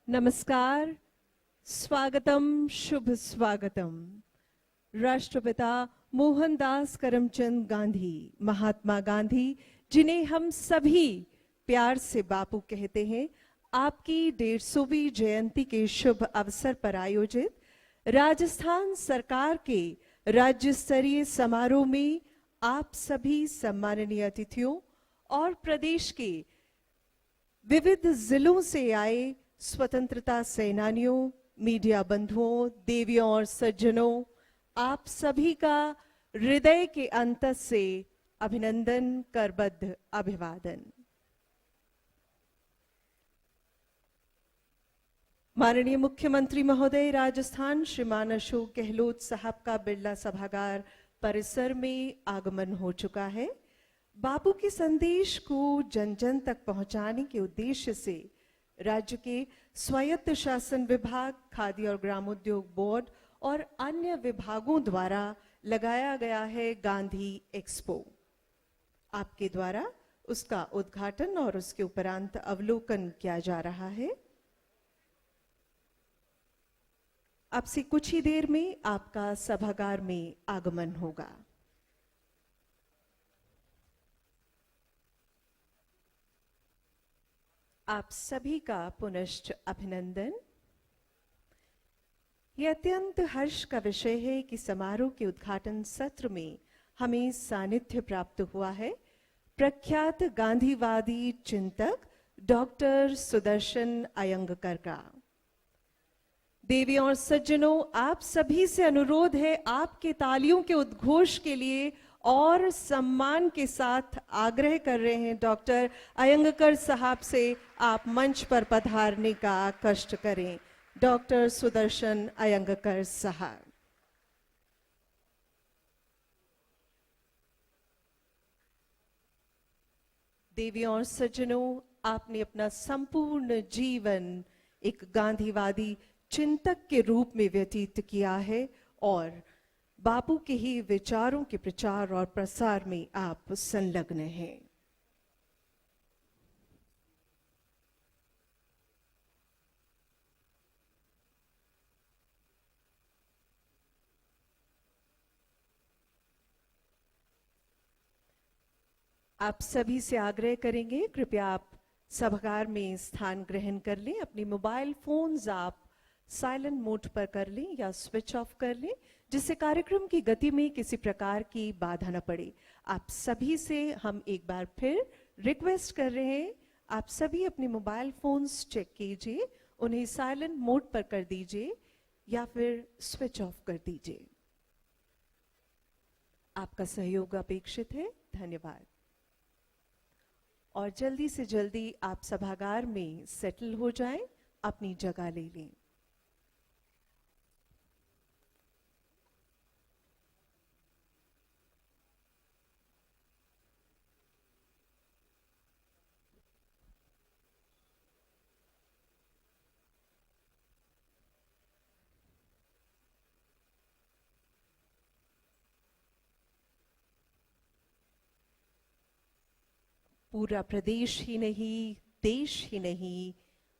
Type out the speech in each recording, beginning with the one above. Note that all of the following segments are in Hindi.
नमस्कार, स्वागतम, शुभ स्वागतम। राष्ट्रपिता मोहनदास करमचंद गांधी, महात्मा गांधी, जिन्हें हम सभी प्यार से बापू कहते हैं, आपकी 150वीं जयंती के शुभ अवसर पर आयोजित राजस्थान सरकार के राज्य स्तरीय समारोह में आप सभी सम्माननीय अतिथियों और प्रदेश के विविध जिलों से आए स्वतंत्रता सेनानियों, मीडिया बंधुओं, देवियों और सज्जनों, आप सभी का हृदय के अंत से अभिनंदन, करबद्ध अभिवादन। माननीय मुख्यमंत्री महोदय राजस्थान श्रीमान अशोक गहलोत साहब का बिरला सभागार परिसर में आगमन हो चुका है। बापू के संदेश को जन जन तक पहुंचाने के उद्देश्य से राज्य के स्वायत्त शासन विभाग, खादी और ग्रामोद्योग बोर्ड और अन्य विभागों द्वारा लगाया गया है गांधी एक्सपो। आपके द्वारा उसका उद्घाटन और उसके उपरांत अवलोकन किया जा रहा है। अब से कुछ ही देर में आपका सभागार में आगमन होगा। आप सभी का पुनश्च अभिनंदन। यह अत्यंत हर्ष का विषय है कि समारोह के उद्घाटन सत्र में हमें सानिध्य प्राप्त हुआ है प्रख्यात गांधीवादी चिंतक डॉक्टर सुदर्शन अयंगकर का। देवियों और सज्जनों, आप सभी से अनुरोध है, आपके तालियों के उद्घोष के लिए और सम्मान के साथ आग्रह कर रहे हैं डॉक्टर अयंगकर साहब से, आप मंच पर पधारने का कष्ट करें। डॉक्टर सुदर्शन अयंगकर साहब। देवियों और सज्जनों, आपने अपना संपूर्ण जीवन एक गांधीवादी चिंतक के रूप में व्यतीत किया है और बापू के ही विचारों के प्रचार और प्रसार में आप संलग्न हैं। आप सभी से आग्रह करेंगे, कृपया आप सभागार में स्थान ग्रहण कर लें। अपनी मोबाइल फोन्स आप साइलेंट मोड पर कर लें या स्विच ऑफ कर लें, जिससे कार्यक्रम की गति में किसी प्रकार की बाधा न पड़े। आप सभी से हम एक बार फिर रिक्वेस्ट कर रहे हैं, आप सभी अपने मोबाइल फोन्स चेक कीजिए, उन्हें साइलेंट मोड पर कर दीजिए या फिर स्विच ऑफ कर दीजिए। आपका सहयोग अपेक्षित है। धन्यवाद। और जल्दी से जल्दी आप सभागार में सेटल हो जाएं, अपनी जगह ले लें। पूरा प्रदेश ही नहीं, देश ही नहीं,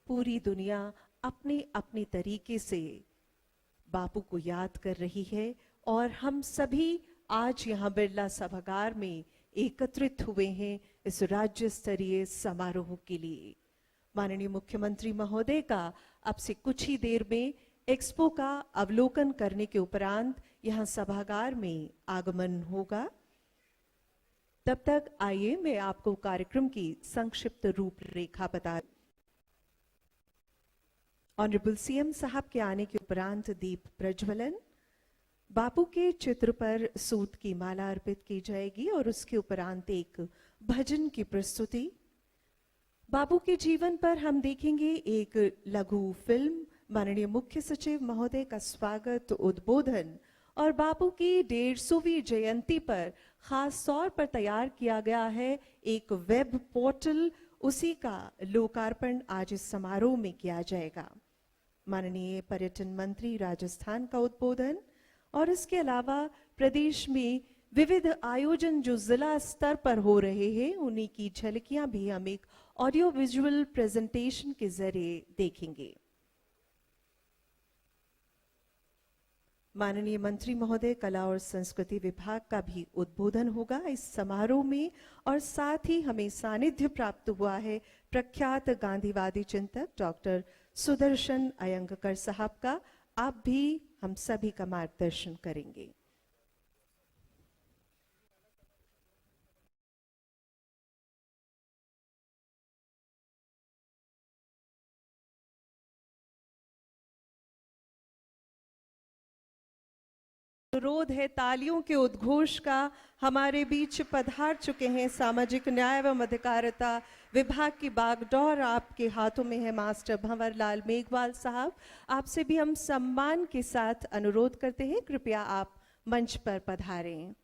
पूरी दुनिया अपने अपने तरीके से बापू को याद कर रही है और हम सभी आज यहाँ बिरला सभागार में एकत्रित हुए हैं इस राज्य स्तरीय समारोह के लिए। माननीय मुख्यमंत्री महोदय का अब से कुछ ही देर में एक्सपो का अवलोकन करने के उपरांत यहाँ सभागार में आगमन होगा। तब तक आइए मैं आपको कार्यक्रम की संक्षिप्त रूपरेखा बता। ऑनरेबल सीएम साहब के आने के उपरांत दीप प्रज्वलन, बापू के चित्र पर सूत की माला अर्पित की जाएगी और उसके उपरांत एक भजन की प्रस्तुति। बापू के जीवन पर हम देखेंगे एक लघु फिल्म, माननीय मुख्य सचिव महोदय का स्वागत उद्बोधन और बापू की 150वीं जयंती पर खास तौर पर तैयार किया गया है एक वेब पोर्टल, उसी का लोकार्पण आज इस समारोह में किया जाएगा। माननीय पर्यटन मंत्री राजस्थान का उद्बोधन और इसके अलावा प्रदेश में विविध आयोजन जो जिला स्तर पर हो रहे हैं, उन्हीं की झलकियां भी हम एक ऑडियो विजुअल प्रेजेंटेशन के जरिए देखेंगे। माननीय मंत्री महोदय कला और संस्कृति विभाग का भी उद्बोधन होगा इस समारोह में। और साथ ही हमें सानिध्य प्राप्त हुआ है प्रख्यात गांधीवादी चिंतक डॉक्टर सुदर्शन अयंगकर साहब का। आप भी हम सभी का मार्गदर्शन करेंगे। अनुरोध है तालियों के उद्घोष का। हमारे बीच पधार चुके हैं सामाजिक न्याय एवं अधिकारिता विभाग की बागडोर आपके हाथों में है मास्टर भंवरलाल मेघवाल साहब। आपसे भी हम सम्मान के साथ अनुरोध करते हैं, कृपया आप मंच पर पधारें।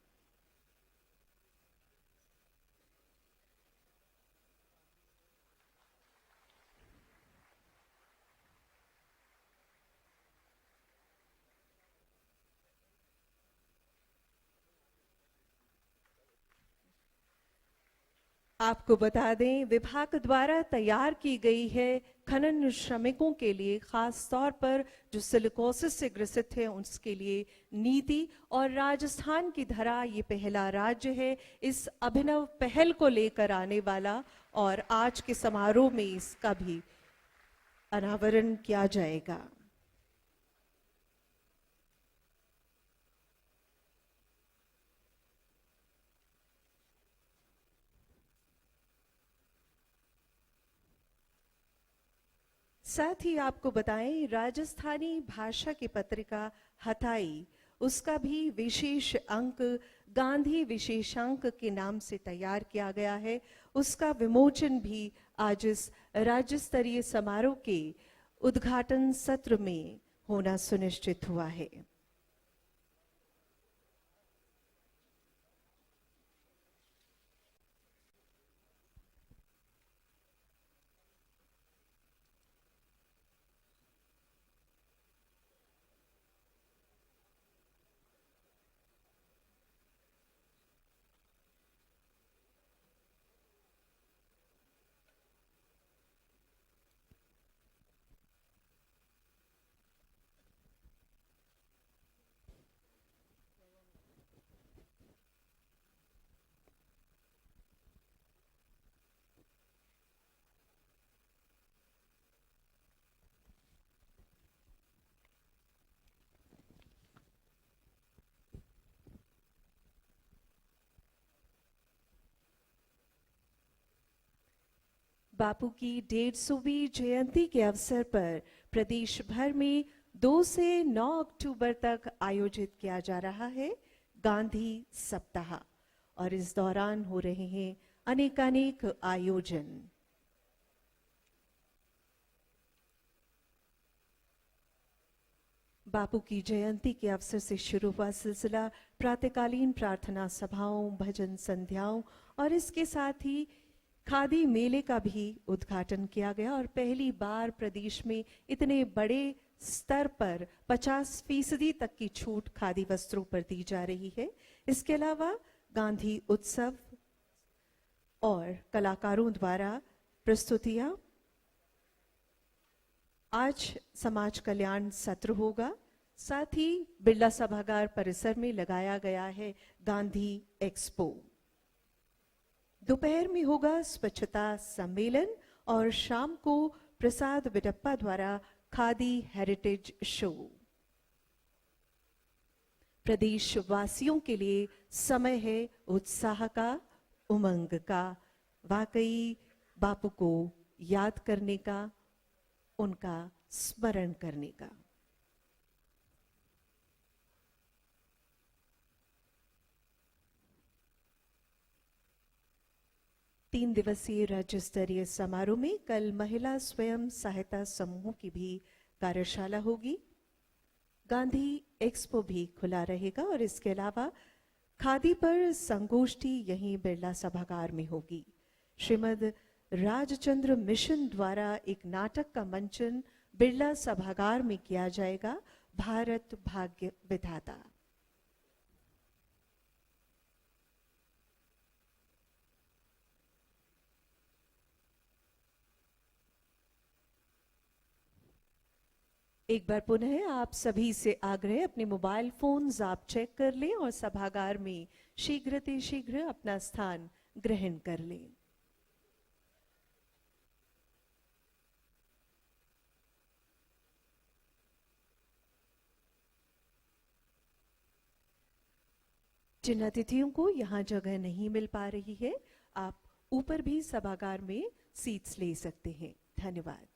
आपको बता दें विभाग द्वारा तैयार की गई है खनन श्रमिकों के लिए, खास तौर पर जो सिलिकोसिस से ग्रसित हैं उसके लिए नीति। और राजस्थान की धरा ये पहला राज्य है इस अभिनव पहल को लेकर आने वाला, और आज के समारोह में इसका भी अनावरण किया जाएगा। साथ ही आपको बताएं राजस्थानी भाषा की पत्रिका हथाई, उसका भी विशेष अंक गांधी विशेषांक के नाम से तैयार किया गया है। उसका विमोचन भी आज इस राज्य स्तरीय समारोह के उद्घाटन सत्र में होना सुनिश्चित हुआ है। बापू की 150वीं जयंती के अवसर पर प्रदेश भर में 2 से 9 अक्टूबर तक आयोजित किया जा रहा है गांधी सप्ताह, और इस दौरान हो रहे हैं अनेकानेक आयोजन। बापू की जयंती के अवसर से शुरू हुआ सिलसिला प्रातःकालीन प्रार्थना सभाओं, भजन संध्याओं और इसके साथ ही खादी मेले का भी उद्घाटन किया गया। और पहली बार प्रदेश में इतने बड़े स्तर पर 50% तक की छूट खादी वस्त्रों पर दी जा रही है। इसके अलावा गांधी उत्सव और कलाकारों द्वारा प्रस्तुतियां। आज समाज कल्याण सत्र होगा। साथ ही बिरला सभागार परिसर में लगाया गया है गांधी एक्सपो। दोपहर में होगा स्वच्छता सम्मेलन और शाम को प्रसाद विडप्पा द्वारा खादी हेरिटेज शो। प्रदेश वासियों के लिए समय है उत्साह का, उमंग का, वाकई बापू को याद करने का, उनका स्मरण करने का। तीन दिवसीय राज्य स्तरीय समारोह में कल महिला स्वयं सहायता समूहों की भी कार्यशाला होगी। गांधी एक्सपो भी खुला रहेगा और इसके अलावा खादी पर संगोष्ठी यहीं बिरला सभागार में होगी। श्रीमद राजचंद्र मिशन द्वारा एक नाटक का मंचन बिरला सभागार में किया जाएगा, भारत भाग्य विधाता। एक बार पुनः आप सभी से आग्रह, अपने मोबाइल फोन्स आप चेक कर लें और सभागार में शीघ्र अपना स्थान ग्रहण कर लें। जिन अतिथियों को यहाँ जगह नहीं मिल पा रही है, आप ऊपर भी सभागार में सीट्स ले सकते हैं। धन्यवाद।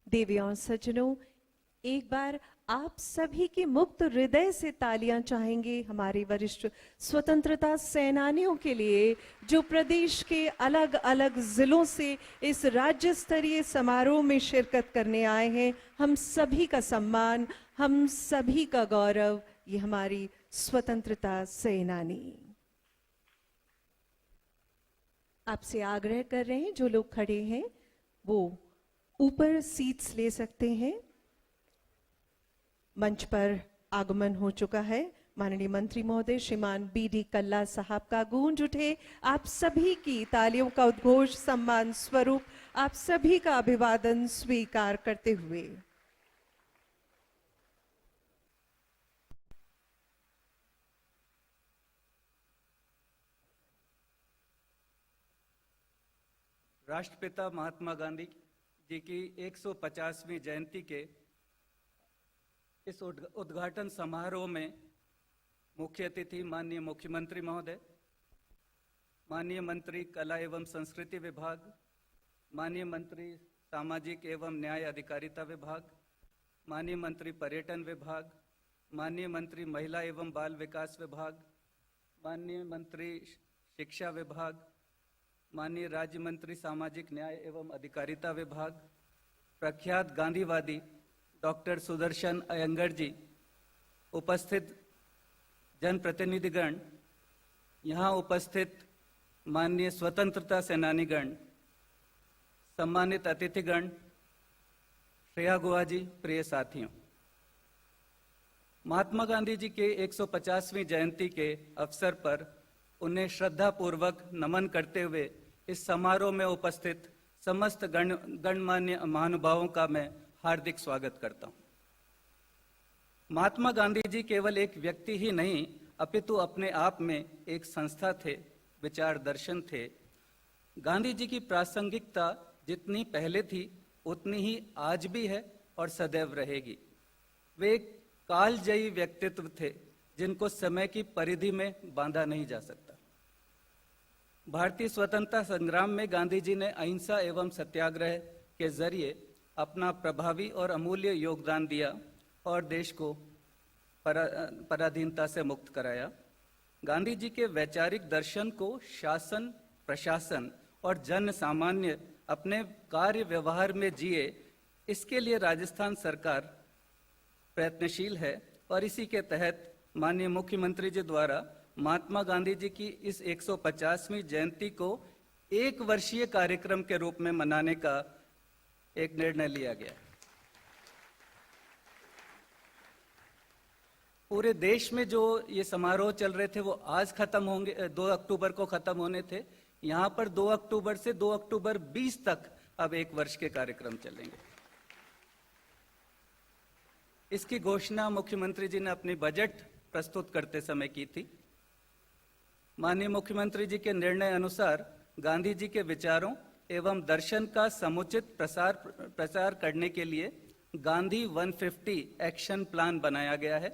देवियों और सज्जनों, एक बार आप सभी की मुक्त हृदय से तालियां चाहेंगे हमारे वरिष्ठ स्वतंत्रता सेनानियों के लिए, जो प्रदेश के अलग अलग जिलों से इस राज्य स्तरीय समारोह में शिरकत करने आए हैं। हम सभी का सम्मान, हम सभी का गौरव, ये हमारी स्वतंत्रता सेनानी। आपसे आग्रह कर रहे हैं, जो लोग खड़े हैं वो ऊपर सीट्स ले सकते हैं। मंच पर आगमन हो चुका है माननीय मंत्री महोदय श्रीमान बी.डी. कल्ला साहब का। गूंज उठे आप सभी की तालियों का उद्घोष सम्मान स्वरूप आप सभी का अभिवादन स्वीकार करते हुए। राष्ट्रपिता महात्मा गांधी जी की 150वीं जयंती के इस उद्घाटन समारोह में मुख्य अतिथि माननीय मुख्यमंत्री महोदय, माननीय मंत्री कला एवं संस्कृति विभाग, माननीय मंत्री सामाजिक एवं न्याय अधिकारिता विभाग, माननीय मंत्री पर्यटन विभाग, माननीय मंत्री महिला एवं बाल विकास विभाग, माननीय मंत्री शिक्षा विभाग, माननीय राज्य मंत्री सामाजिक न्याय एवं अधिकारिता विभाग, प्रख्यात गांधीवादी डॉक्टर सुदर्शन अयंगर जी, उपस्थित जनप्रतिनिधिगण, यहाँ उपस्थित माननीय स्वतंत्रता सेनानीगण, सम्मानित अतिथिगण, श्रेया गुहा जी, प्रिय साथियों, महात्मा गांधी जी के 150वीं जयंती के अवसर पर उन्हें श्रद्धापूर्वक नमन करते हुए इस समारोह में उपस्थित समस्त गणमान्य महानुभावों का मैं हार्दिक स्वागत करता हूं। महात्मा गांधी जी केवल एक व्यक्ति ही नहीं, अपितु अपने आप में एक संस्था थे, विचार दर्शन थे। गांधी जी की प्रासंगिकता जितनी पहले थी उतनी ही आज भी है और सदैव रहेगी। वे एक कालजयी व्यक्तित्व थे जिनको समय की परिधि में बांधा नहीं जा सकता। भारतीय स्वतंत्रता संग्राम में गांधी जी ने अहिंसा एवं सत्याग्रह के जरिए अपना प्रभावी और अमूल्य योगदान दिया और देश को पराधीनता से मुक्त कराया। गांधी जी के वैचारिक दर्शन को शासन, प्रशासन और जन सामान्य अपने कार्य व्यवहार में जिए, इसके लिए राजस्थान सरकार प्रयत्नशील है और इसी के तहत माननीय मुख्यमंत्री जी द्वारा महात्मा गांधी जी की इस 150वीं जयंती को एक वर्षीय कार्यक्रम के रूप में मनाने का एक निर्णय लिया गया। पूरे देश में जो ये समारोह चल रहे थे वो आज खत्म होंगे, 2 अक्टूबर को खत्म होने थे। यहाँ पर 2 अक्टूबर से 2 अक्टूबर 20 तक अब 1 वर्ष के कार्यक्रम चलेंगे। इसकी घोषणा मुख्यमंत्री जी ने अपनी बजट प्रस्तुत करते समय की थी। माननीय मुख्यमंत्री जी के निर्णय अनुसार गांधी जी के विचारों एवं दर्शन का समुचित प्रचार करने के लिए गांधी 150 एक्शन प्लान बनाया गया है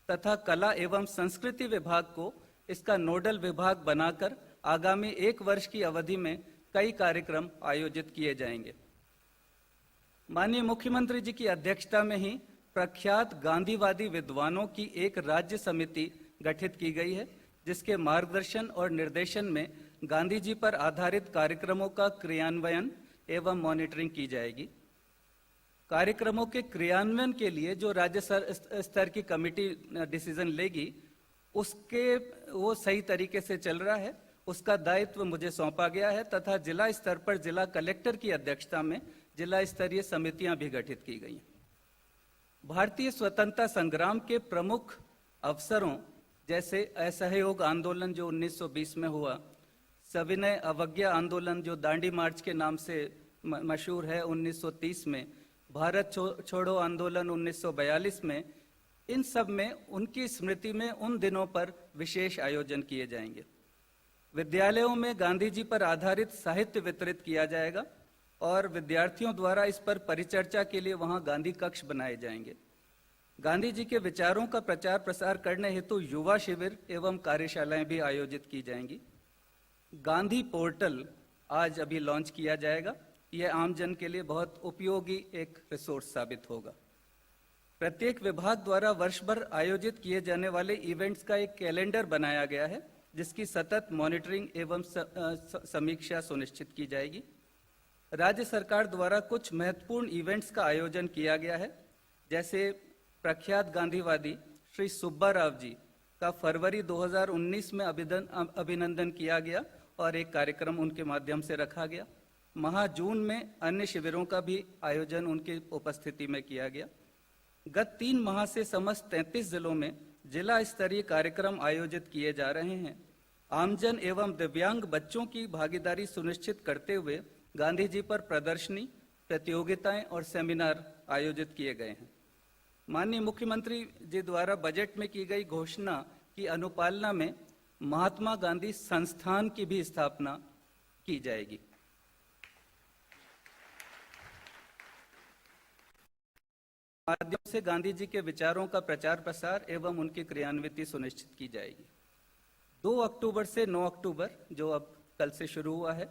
तथा कला एवं संस्कृति विभाग को इसका नोडल विभाग बनाकर आगामी 1 वर्ष की अवधि में कई कार्यक्रम आयोजित किए जाएंगे। माननीय मुख्यमंत्री जी की अध्यक्षता में ही प्रख्यात गांधीवादी विद्वानों की एक राज्य समिति गठित की गई है, जिसके मार्गदर्शन और निर्देशन में गांधी जी पर आधारित कार्यक्रमों का क्रियान्वयन एवं मॉनिटरिंग की जाएगी। कार्यक्रमों के क्रियान्वयन के लिए जो राज्य स्तर की कमेटी डिसीजन लेगी, उसके वो सही तरीके से चल रहा है, उसका दायित्व मुझे सौंपा गया है तथा जिला स्तर पर जिला कलेक्टर की अध्यक्षता में जिला स्तरीय समितियां भी गठित की गई हैं। भारतीय स्वतंत्रता संग्राम के प्रमुख अवसरों जैसे असहयोग आंदोलन जो 1920 में हुआ, सविनय अवज्ञा आंदोलन जो दांडी मार्च के नाम से मशहूर है 1930 में, भारत छोड़ो आंदोलन 1942 में, इन सब में उनकी स्मृति में उन दिनों पर विशेष आयोजन किए जाएंगे। विद्यालयों में गांधी जी पर आधारित साहित्य वितरित किया जाएगा और विद्यार्थियों द्वारा इस पर परिचर्चा के लिए वहां गांधी कक्ष बनाए जाएंगे। गांधी जी के विचारों का प्रचार प्रसार करने हेतु युवा शिविर एवं कार्यशालाएं भी आयोजित की जाएंगी। गांधी पोर्टल आज अभी लॉन्च किया जाएगा। यह आमजन के लिए बहुत उपयोगी एक रिसोर्स साबित होगा। प्रत्येक विभाग द्वारा वर्ष भर आयोजित किए जाने वाले इवेंट्स का एक कैलेंडर बनाया गया है, जिसकी सतत मॉनिटरिंग एवं समीक्षा सुनिश्चित की जाएगी। राज्य सरकार द्वारा कुछ महत्वपूर्ण इवेंट्स का आयोजन किया गया है, जैसे प्रख्यात गांधीवादी श्री सुब्बा राव जी का फरवरी 2019 में अभिनंदन किया गया और एक कार्यक्रम उनके माध्यम से रखा गया। जून में अन्य शिविरों का भी आयोजन उनकी उपस्थिति में किया गया। गत 3 माह से समस्त 33 जिलों में जिला स्तरीय कार्यक्रम आयोजित किए जा रहे हैं। आमजन एवं दिव्यांग बच्चों की भागीदारी सुनिश्चित करते हुए गांधी जी पर प्रदर्शनी, प्रतियोगिताएं और सेमिनार आयोजित किए गए हैं। माननीय मुख्यमंत्री जी द्वारा बजट में की गई घोषणा की अनुपालना में महात्मा गांधी संस्थान की भी स्थापना की जाएगी। माध्यम से गांधी जी के विचारों का प्रचार प्रसार एवं उनकी क्रियान्विति सुनिश्चित की जाएगी। 2 अक्टूबर से 9 अक्टूबर जो अब कल से शुरू हुआ है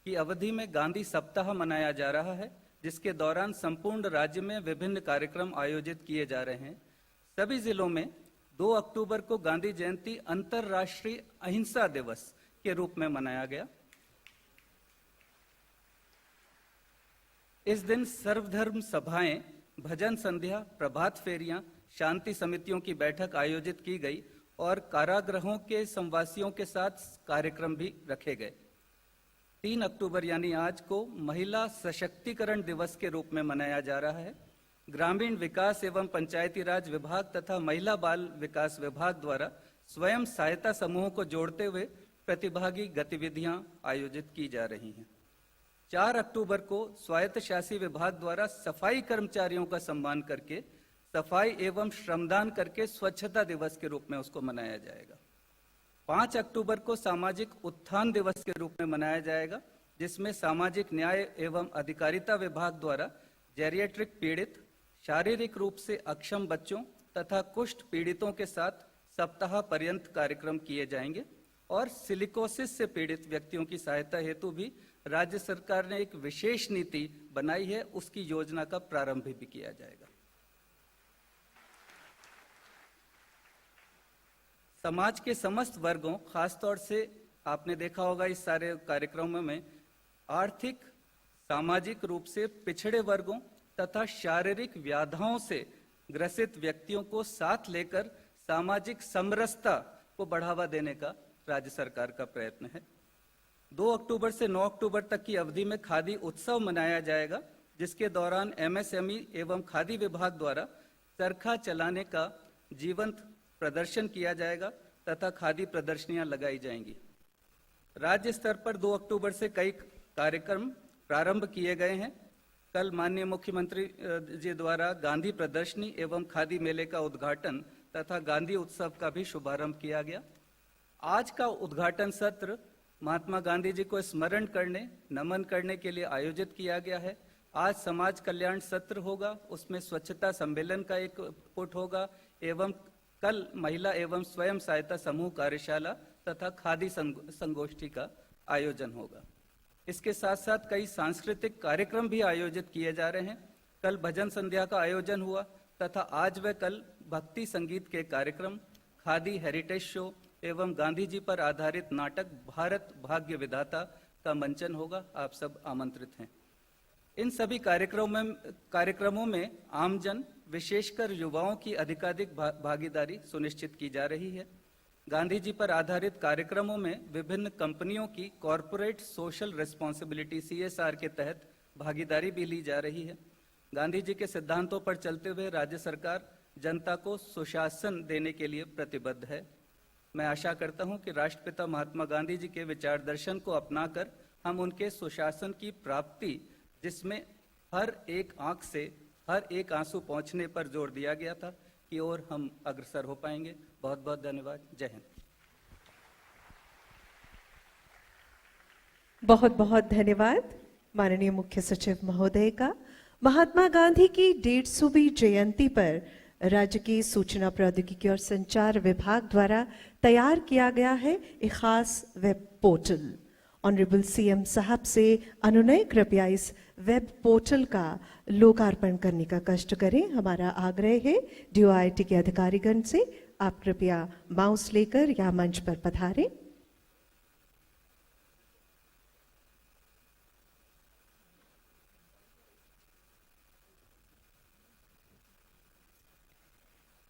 की अवधि में गांधी सप्ताह मनाया जा रहा है, जिसके दौरान संपूर्ण राज्य में विभिन्न कार्यक्रम आयोजित किए जा रहे हैं। सभी जिलों में 2 अक्टूबर को गांधी जयंती अंतर्राष्ट्रीय अहिंसा दिवस के रूप में मनाया गया। इस दिन सर्वधर्म सभाएं, भजन संध्या, प्रभात फेरियां, शांति समितियों की बैठक आयोजित की गई और कारागृहों के संवासियों के साथ कार्यक्रम भी रखे गए। 3 अक्टूबर यानी आज को महिला सशक्तिकरण दिवस के रूप में मनाया जा रहा है। ग्रामीण विकास एवं पंचायती राज विभाग तथा महिला बाल विकास विभाग द्वारा स्वयं सहायता समूहों को जोड़ते हुए प्रतिभागी गतिविधियां आयोजित की जा रही हैं। 4 अक्टूबर को स्वायत्तशासी विभाग द्वारा सफाई कर्मचारियों का सम्मान करके सफाई एवं श्रमदान करके स्वच्छता दिवस के रूप में उसको मनाया जाएगा। 5 अक्टूबर को सामाजिक उत्थान दिवस के रूप में मनाया जाएगा, जिसमें सामाजिक न्याय एवं अधिकारिता विभाग द्वारा जेरिएट्रिक पीड़ित, शारीरिक रूप से अक्षम बच्चों तथा कुष्ठ पीड़ितों के साथ सप्ताह पर्यंत कार्यक्रम किए जाएंगे और सिलिकोसिस से पीड़ित व्यक्तियों की सहायता हेतु भी राज्य सरकार ने एक विशेष नीति बनाई है, उसकी योजना का प्रारंभ भी किया जाएगा। समाज के समस्त वर्गों, खासतौर से आपने देखा होगा इस सारे कार्यक्रमों में आर्थिक, सामाजिक रूप से पिछड़े वर्गों तथा शारीरिक व्याधियों से ग्रसित व्यक्तियों को साथ लेकर सामाजिक समरसता को बढ़ावा देने का राज्य सरकार का प्रयत्न है। 2 अक्टूबर से 9 अक्टूबर तक की अवधि में खादी उत्सव मनाया जाएगा, जिसके दौरान एमएसएमई एवं खादी विभाग द्वारा चरखा चलाने का जीवंत प्रदर्शन किया जाएगा तथा खादी प्रदर्शनियां लगाई जाएंगी। राज्य स्तर पर 2 अक्टूबर से कई कार्यक्रम प्रारंभ किए गए हैं। कल माननीय मुख्यमंत्री जी द्वारा गांधी प्रदर्शनी एवं खादी मेले का उद्घाटन तथा गांधी उत्सव का भी शुभारंभ किया गया। आज का उद्घाटन सत्र महात्मा गांधी जी को स्मरण करने, नमन करने के लिए आयोजित किया गया है। आज समाज कल्याण सत्र होगा, उसमें स्वच्छता सम्मेलन का एक पुट होगा एवं कल महिला एवं स्वयं सहायता समूह कार्यशाला तथा खादी संगोष्ठी का आयोजन होगा। इसके साथ साथ कई सांस्कृतिक कार्यक्रम भी आयोजित किए जा रहे हैं। कल भजन संध्या का आयोजन हुआ तथा आज व कल भक्ति संगीत के कार्यक्रम, खादी हेरिटेज शो एवं गांधी जी पर आधारित नाटक भारत भाग्य विधाता का मंचन होगा। आप सब आमंत्रित हैं। इन सभी कार्यक्रमों में आमजन, विशेषकर युवाओं की अधिकाधिक भागीदारी सुनिश्चित की जा रही है। गांधी जी पर आधारित कार्यक्रमों में विभिन्न कंपनियों की कॉरपोरेट सोशल रिस्पॉन्सिबिलिटी CSR के तहत भागीदारी भी ली जा रही है। गांधी जी के सिद्धांतों पर चलते हुए राज्य सरकार जनता को सुशासन देने के लिए प्रतिबद्ध है। मैं आशा करता हूं कि राष्ट्रपिता महात्मा गांधी जी के विचार दर्शन को अपनाकर हम उनके सुशासन की प्राप्ति, जिसमें हर एक आंख से हर एक आंसू पहुंचने पर जोर दिया गया था, की ओर हम अग्रसर हो पाएंगे। बहुत बहुत धन्यवाद। जय हिंद। बहुत बहुत धन्यवाद माननीय मुख्य सचिव महोदय का। महात्मा गांधी की 150वीं जयंती पर राज्य की सूचना प्रौद्योगिकी और संचार विभाग द्वारा तैयार किया गया है एक खास वेब पोर्टल। ऑनरेबल CM साहब से अनुनय, कृपया इस वेब पोर्टल का लोकार्पण करने का कष्ट करें। हमारा आग्रह है DOIIT के अधिकारीगण से, आप कृपया माउस लेकर या मंच पर पधारें।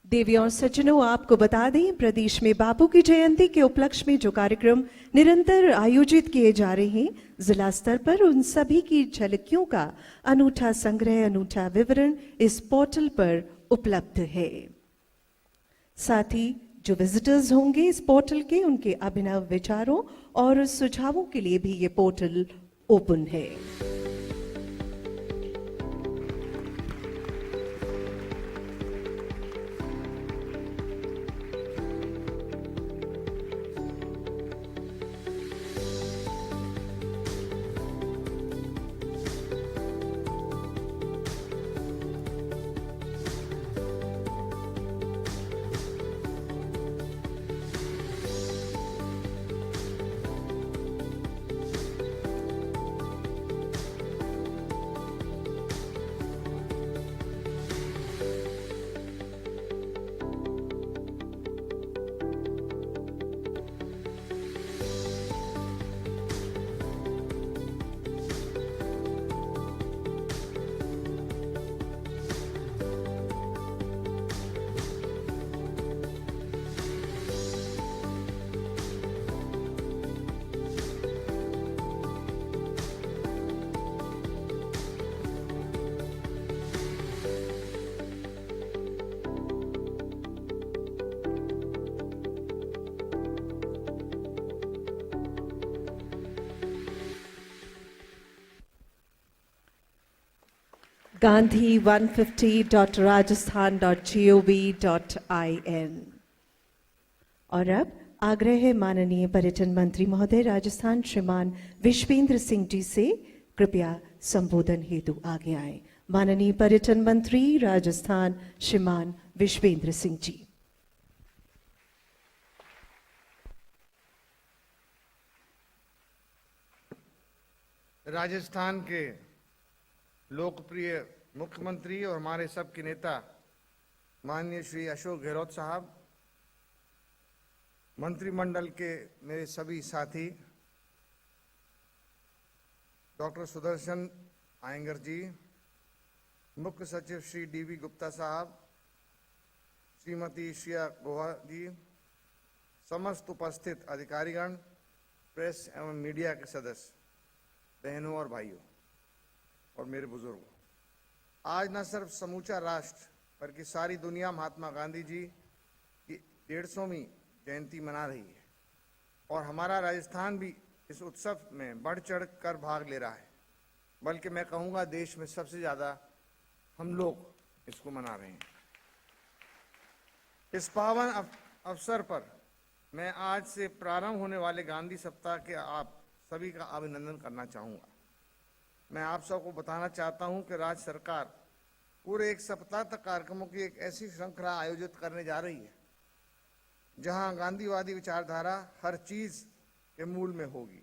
देवियों और सज्जनों, आपको बता दें, प्रदेश में बापू की जयंती के उपलक्ष्य में जो कार्यक्रम निरंतर आयोजित किए जा रहे हैं, जिला स्तर पर उन सभी की झलकियों का अनूठा संग्रह, अनूठा विवरण इस पोर्टल पर उपलब्ध है। साथ ही जो विजिटर्स होंगे इस पोर्टल के, उनके अभिनव विचारों और सुझावों के लिए भी ये पोर्टल ओपन है। gandhi150.rajasthan.gov.in। और अब आग्रह है माननीय पर्यटन मंत्री महोदय राजस्थान श्रीमान विश्वेंद्र सिंह जी से, कृपया संबोधन हेतु आगे आए। माननीय पर्यटन मंत्री राजस्थान श्रीमान विश्वेंद्र सिंह जी। राजस्थान के लोकप्रिय मुख्यमंत्री और हमारे सबके नेता माननीय श्री अशोक गहलोत साहब, मंत्रिमंडल के मेरे सभी साथी, डॉक्टर सुदर्शन आयंगर जी, मुख्य सचिव श्री डीवी गुप्ता साहब, श्रीमती श्रिया गोहा जी, समस्त उपस्थित अधिकारीगण, प्रेस एवं मीडिया के सदस्य, बहनों और भाइयों और मेरे बुजुर्गों, आज न सिर्फ समूचा राष्ट्र बल्कि सारी दुनिया महात्मा गांधी जी की 150वीं जयंती मना रही है और हमारा राजस्थान भी इस उत्सव में बढ़ चढ़ कर भाग ले रहा है। बल्कि मैं कहूँगा देश में सबसे ज़्यादा हम लोग इसको मना रहे हैं। इस पावन अवसर पर मैं आज से प्रारंभ होने वाले गांधी सप्ताह के आप सभी का अभिनंदन करना चाहूँगा। मैं आप सबको बताना चाहता हूँ कि राज्य सरकार पूरे एक सप्ताह तक कार्यक्रमों की एक ऐसी श्रृंखला आयोजित करने जा रही है जहां गांधीवादी विचारधारा हर चीज के मूल में होगी।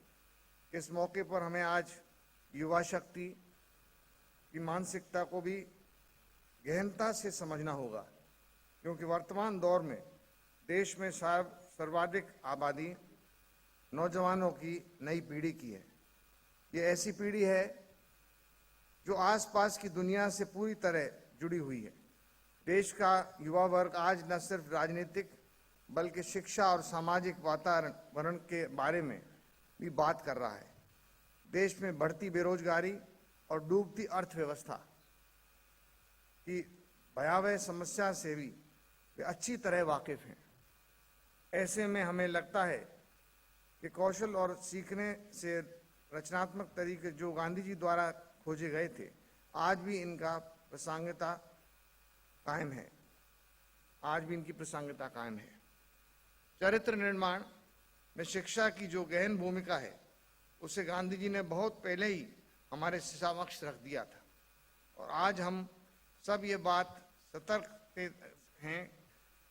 इस मौके पर हमें आज युवा शक्ति की मानसिकता को भी गहनता से समझना होगा, क्योंकि वर्तमान दौर में देश में सर्वाधिक आबादी नौजवानों की नई पीढ़ी की है। ये ऐसी पीढ़ी है जो आसपास की दुनिया से पूरी तरह जुड़ी हुई है। देश का युवा वर्ग आज न सिर्फ राजनीतिक बल्कि शिक्षा और सामाजिक वातावरण के बारे में भी बात कर रहा है। देश में बढ़ती बेरोजगारी और डूबती अर्थव्यवस्था की भयावह समस्या से भी वे अच्छी तरह वाकिफ हैं। ऐसे में हमें लगता है कि कौशल और सीखने से रचनात्मक तरीके जो गांधी जी द्वारा खोजे गए थे, आज भी इनका प्रासंगिकता कायम है। आज भी इनकी प्रासंगिकता कायम है। चरित्र निर्माण में शिक्षा की जो गहन भूमिका है, उसे गांधी जी ने बहुत पहले ही हमारे समक्ष रख दिया था और आज हम सब ये बात सतर्क हैं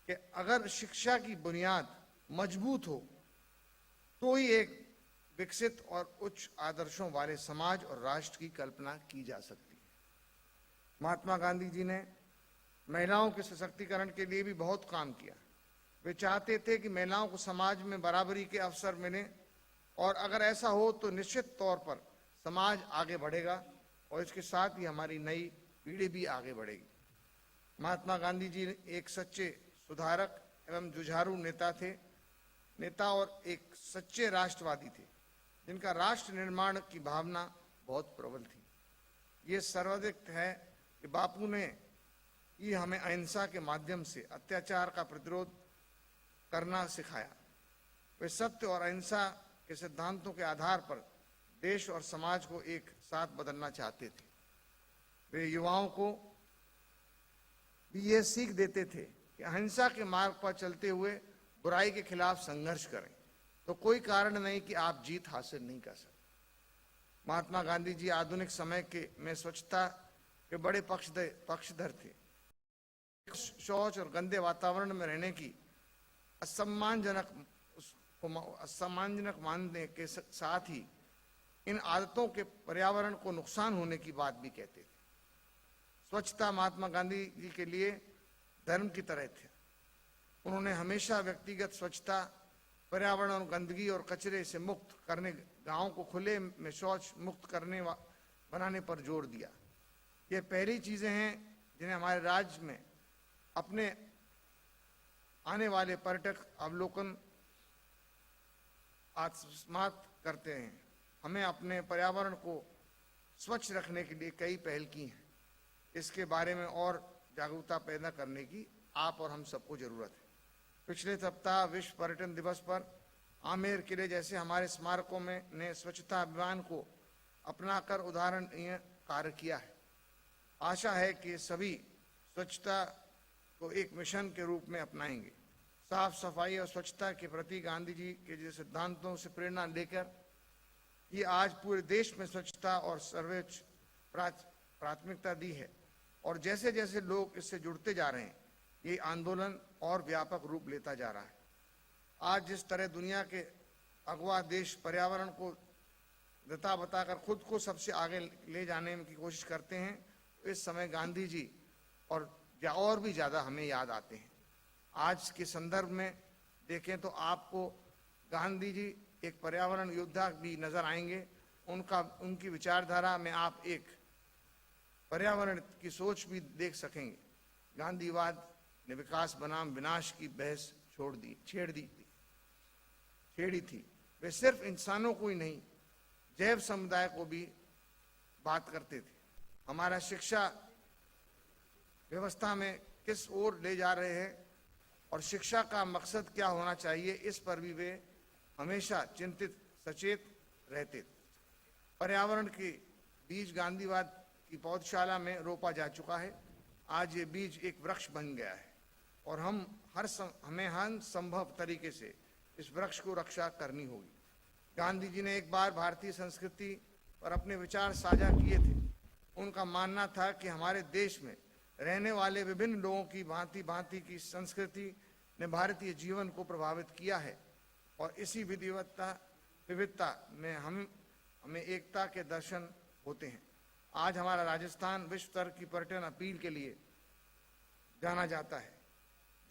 कि अगर शिक्षा की बुनियाद मजबूत हो तो ही एक विकसित और उच्च आदर्शों वाले समाज और राष्ट्र की कल्पना की जा सकती है। महात्मा गांधी जी ने महिलाओं के सशक्तिकरण के लिए भी बहुत काम किया। वे चाहते थे कि महिलाओं को समाज में बराबरी के अवसर मिले और अगर ऐसा हो तो निश्चित तौर पर समाज आगे बढ़ेगा और इसके साथ ही हमारी नई पीढ़ी भी आगे बढ़ेगी। महात्मा गांधी जी एक सच्चे सुधारक एवं जुझारू नेता और एक सच्चे राष्ट्रवादी थे, जिनका राष्ट्र निर्माण की भावना बहुत प्रबल थी। ये सर्वाधिक है कि बापू ने ये हमें अहिंसा के माध्यम से अत्याचार का प्रतिरोध करना सिखाया। वे सत्य और अहिंसा के सिद्धांतों के आधार पर देश और समाज को एक साथ बदलना चाहते थे। वे युवाओं को भी ये सीख देते थे कि अहिंसा के मार्ग पर चलते हुए बुराई के खिलाफ संघर्ष करें तो कोई कारण नहीं कि आप जीत हासिल नहीं कर सकते। महात्मा गांधी जी आधुनिक समय के में स्वच्छता के बड़े पक्षधर थे। शौच और गंदे वातावरण में रहने की असम्मानजनक मानने के साथ ही इन आदतों के पर्यावरण को नुकसान होने की बात भी कहते थे। स्वच्छता महात्मा गांधी जी के लिए धर्म की तरह थे। उन्होंने हमेशा व्यक्तिगत स्वच्छता, पर्यावरण और गंदगी और कचरे से मुक्त करने, गांवों को खुले में शौच मुक्त बनाने पर जोर दिया। ये पहली चीजें हैं जिन्हें हमारे राज्य में अपने आने वाले पर्यटक अवलोकन आत्मसात करते हैं। हमें अपने पर्यावरण को स्वच्छ रखने के लिए कई पहल की हैं। इसके बारे में और जागरूकता पैदा करने की आप और हम सबको जरूरत है। पिछले सप्ताह विश्व पर्यटन दिवस पर आमेर किले जैसे हमारे स्मारकों में ने स्वच्छता अभियान को अपनाकर उदाहरणीय कार्य किया है। आशा है कि सभी स्वच्छता को एक मिशन के रूप में अपनाएंगे। साफ सफाई और स्वच्छता के प्रति गांधी जी के जो सिद्धांतों से प्रेरणा लेकर ये आज पूरे देश में स्वच्छता और सर्वोच्च प्राथमिकता दी है और जैसे जैसे लोग इससे जुड़ते जा रहे हैं, ये आंदोलन और व्यापक रूप लेता जा रहा है। आज जिस तरह दुनिया के अगवा देश पर्यावरण को दता बताकर खुद को सबसे आगे ले जाने की कोशिश करते हैं, इस समय गांधी जी और भी ज्यादा हमें याद आते हैं। आज के संदर्भ में देखें तो आपको गांधी जी एक पर्यावरण योद्धा भी नजर आएंगे। उनकी विचारधारा में आप एक पर्यावरण की सोच भी देख सकेंगे। गांधीवाद ने विकास बनाम विनाश की बहस छेड़ी थी। वे सिर्फ इंसानों को ही नहीं, जैव समुदाय को भी बात करते थे। हमारा शिक्षा व्यवस्था में किस ओर ले जा रहे हैं और शिक्षा का मकसद क्या होना चाहिए, इस पर भी वे हमेशा चिंतित सचेत रहते थे। पर्यावरण के बीज गांधीवाद की पौधशाला में रोपा जा चुका है। आज ये बीज एक वृक्ष बन गया है और हमें हर संभव तरीके से इस वृक्ष को रक्षा करनी होगी। गांधी जी ने एक बार भारतीय संस्कृति पर अपने विचार साझा किए थे। उनका मानना था कि हमारे देश में रहने वाले विभिन्न लोगों की भांति भांति की संस्कृति ने भारतीय जीवन को प्रभावित किया है और इसी विविधता में हमें एकता के दर्शन होते हैं। आज हमारा राजस्थान विश्व स्तर की पर्यटन अपील के लिए जाना जाता है,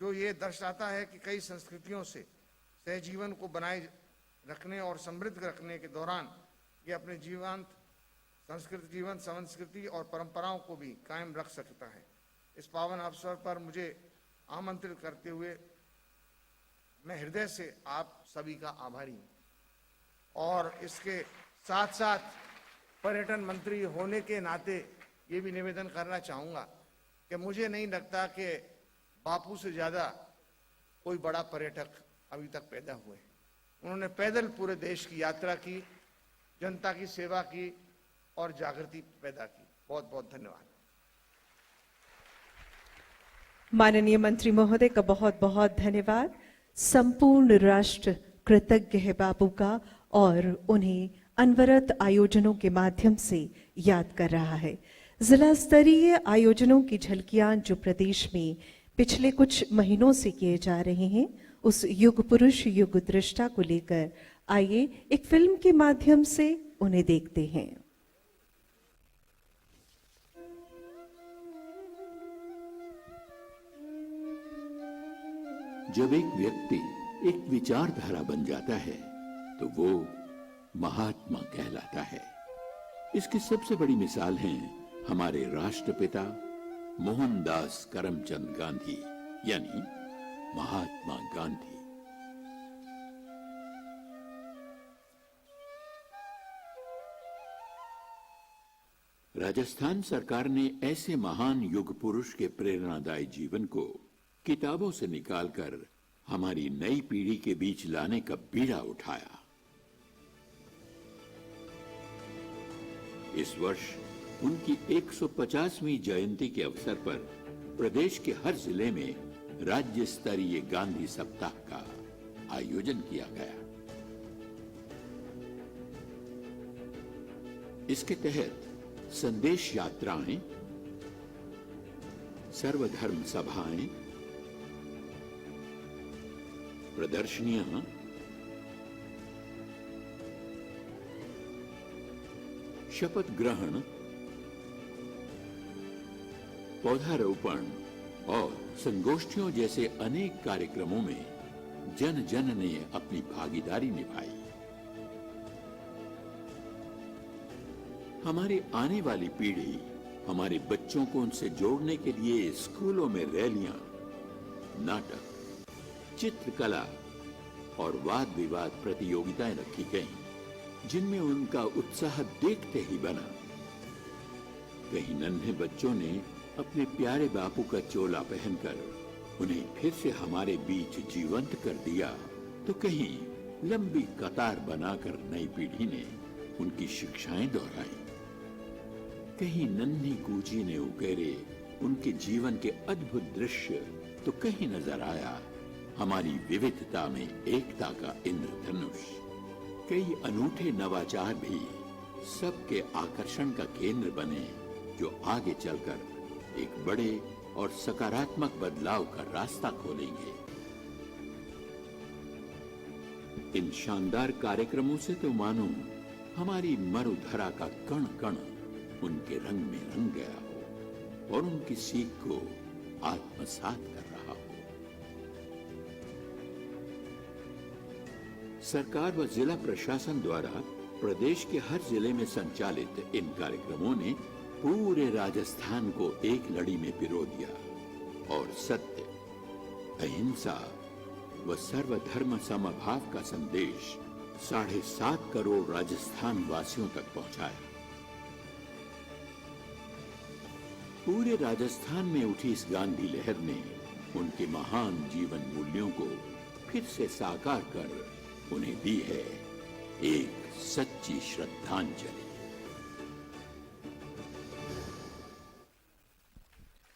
जो ये दर्शाता है कि कई संस्कृतियों से सहजीवन को बनाए रखने और समृद्ध रखने के दौरान ये अपने जीवन संस्कृति और परंपराओं को भी कायम रख सकता है। इस पावन अवसर पर मुझे आमंत्रित करते हुए मैं हृदय से आप सभी का आभारी हूँ और इसके साथ साथ पर्यटन मंत्री होने के नाते ये भी निवेदन करना चाहूँगा कि मुझे नहीं लगता कि बापू से ज़्यादा कोई बड़ा पर्यटक अभी तक पैदा हुए। उन्होंने पैदल पूरे देश की यात्रा की, जनता की सेवा की और जागृति पैदा की। बहुत बहुत धन्यवाद। माननीय मंत्री महोदय का बहुत बहुत धन्यवाद। संपूर्ण राष्ट्र कृतज्ञ है बापू का और उन्हें अनवरत आयोजनों के माध्यम से याद कर रहा है। जिला स्तरीय आयोजनों की झलकियां जो प्रदेश में पिछले कुछ महीनों से किए जा रहे हैं, उस युग पुरुष युग दृष्टा को लेकर आइए एक फिल्म के माध्यम से उन्हें देखते हैं। जब एक व्यक्ति एक विचारधारा बन जाता है तो वो महात्मा कहलाता है। इसकी सबसे बड़ी मिसाल हैं हमारे राष्ट्रपिता मोहनदास करमचंद गांधी यानी महात्मा गांधी। राजस्थान सरकार ने ऐसे महान युग पुरुष के प्रेरणादायी जीवन को किताबों से निकालकर हमारी नई पीढ़ी के बीच लाने का बीड़ा उठाया। इस वर्ष उनकी 150वीं जयंती के अवसर पर प्रदेश के हर जिले में राज्य स्तरीय गांधी सप्ताह का आयोजन किया गया। इसके तहत संदेश यात्राएं, सर्वधर्म सभाएं, प्रदर्शनियां, शपथ ग्रहण, पौधारोपण और संगोष्ठियों जैसे अनेक कार्यक्रमों में जन जन ने अपनी भागीदारी निभाई। हमारी आने वाली पीढ़ी हमारे बच्चों को उनसे जोड़ने के लिए स्कूलों में रैलियां, नाटक, चित्रकला और वाद विवाद प्रतियोगिताएं रखी गईं, जिनमें उनका उत्साह देखते ही बना। कहीं नन्हे बच्चों ने अपने प्यारे बापू का चोला पहनकर उन्हें फिर से हमारे बीच जीवंत कर दिया, तो कहीं लंबी कतार बनाकर नई पीढ़ी ने उनकी शिक्षाएं दोहराई। कहीं नन्ही कूची ने उकेरे उनके जीवन के अद्भुत दृश्य, तो कहीं नजर आया हमारी विविधता में एकता का इंद्रधनुष। कई अनूठे नवाचार भी सबके आकर्षण का केंद्र बने, जो आगे चलकर एक बड़े और सकारात्मक बदलाव का रास्ता खोलेंगे। इन शानदार कार्यक्रमों से तो मानो हमारी मरुधरा का कण कण उनके रंग में रंग गया हो और उनकी सीख को आत्मसात कर रहा हो। सरकार व जिला प्रशासन द्वारा प्रदेश के हर जिले में संचालित इन कार्यक्रमों ने पूरे राजस्थान को एक लड़ी में पिरो दिया और सत्य, अहिंसा व सर्वधर्म समभाव का संदेश 7.5 करोड़ राजस्थान वासियों तक पहुंचाया। पूरे राजस्थान में उठी इस गांधी लहर ने उनके महान जीवन मूल्यों को फिर से साकार कर उन्हें दी है एक सच्ची श्रद्धांजलि।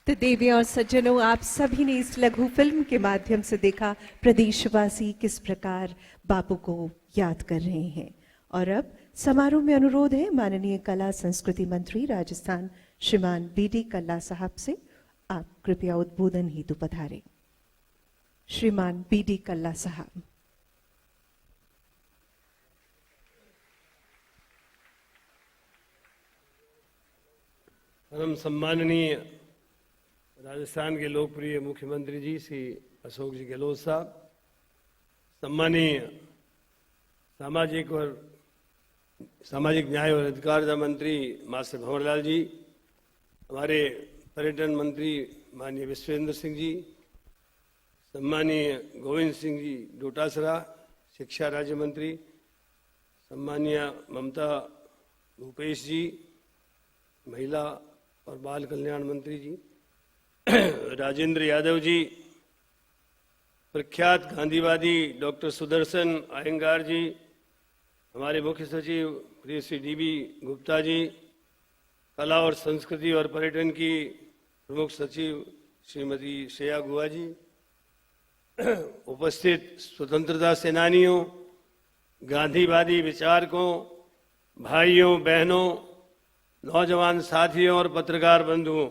तो देवी और सज्जनों, आप सभी ने इस लघु फिल्म के माध्यम से देखा प्रदेशवासी किस प्रकार बापू को याद कर रहे हैं। और अब समारोह में अनुरोध है माननीय कला संस्कृति मंत्री राजस्थान श्रीमान बीडी कल्ला साहब से, आप कृपया उद्बोधन हेतु पधारें। श्रीमान बीडी कल्ला साहब। परम सम्माननीय राजस्थान के लोकप्रिय मुख्यमंत्री जी श्री अशोक जी गहलोत साहब, सम्मानीय सामाजिक न्याय और अधिकारिता मंत्री मास्टर भंवरलाल जी, हमारे पर्यटन मंत्री माननीय विश्वेंद्र सिंह जी, सम्मानीय गोविंद सिंह जी डोटासरा, शिक्षा राज्य मंत्री, सम्मानीय ममता भूपेश जी, महिला और बाल कल्याण मंत्री जी, राजेंद्र यादव जी, प्रख्यात गांधीवादी डॉक्टर सुदर्शन अयंगार जी, हमारे मुख्य सचिव प्रिय श्री डीबी गुप्ता जी, कला और संस्कृति और पर्यटन की प्रमुख सचिव श्रीमती श्रेया गुहा जी, उपस्थित स्वतंत्रता सेनानियों, गांधीवादी विचारकों, भाइयों बहनों, नौजवान साथियों और पत्रकार बंधुओं,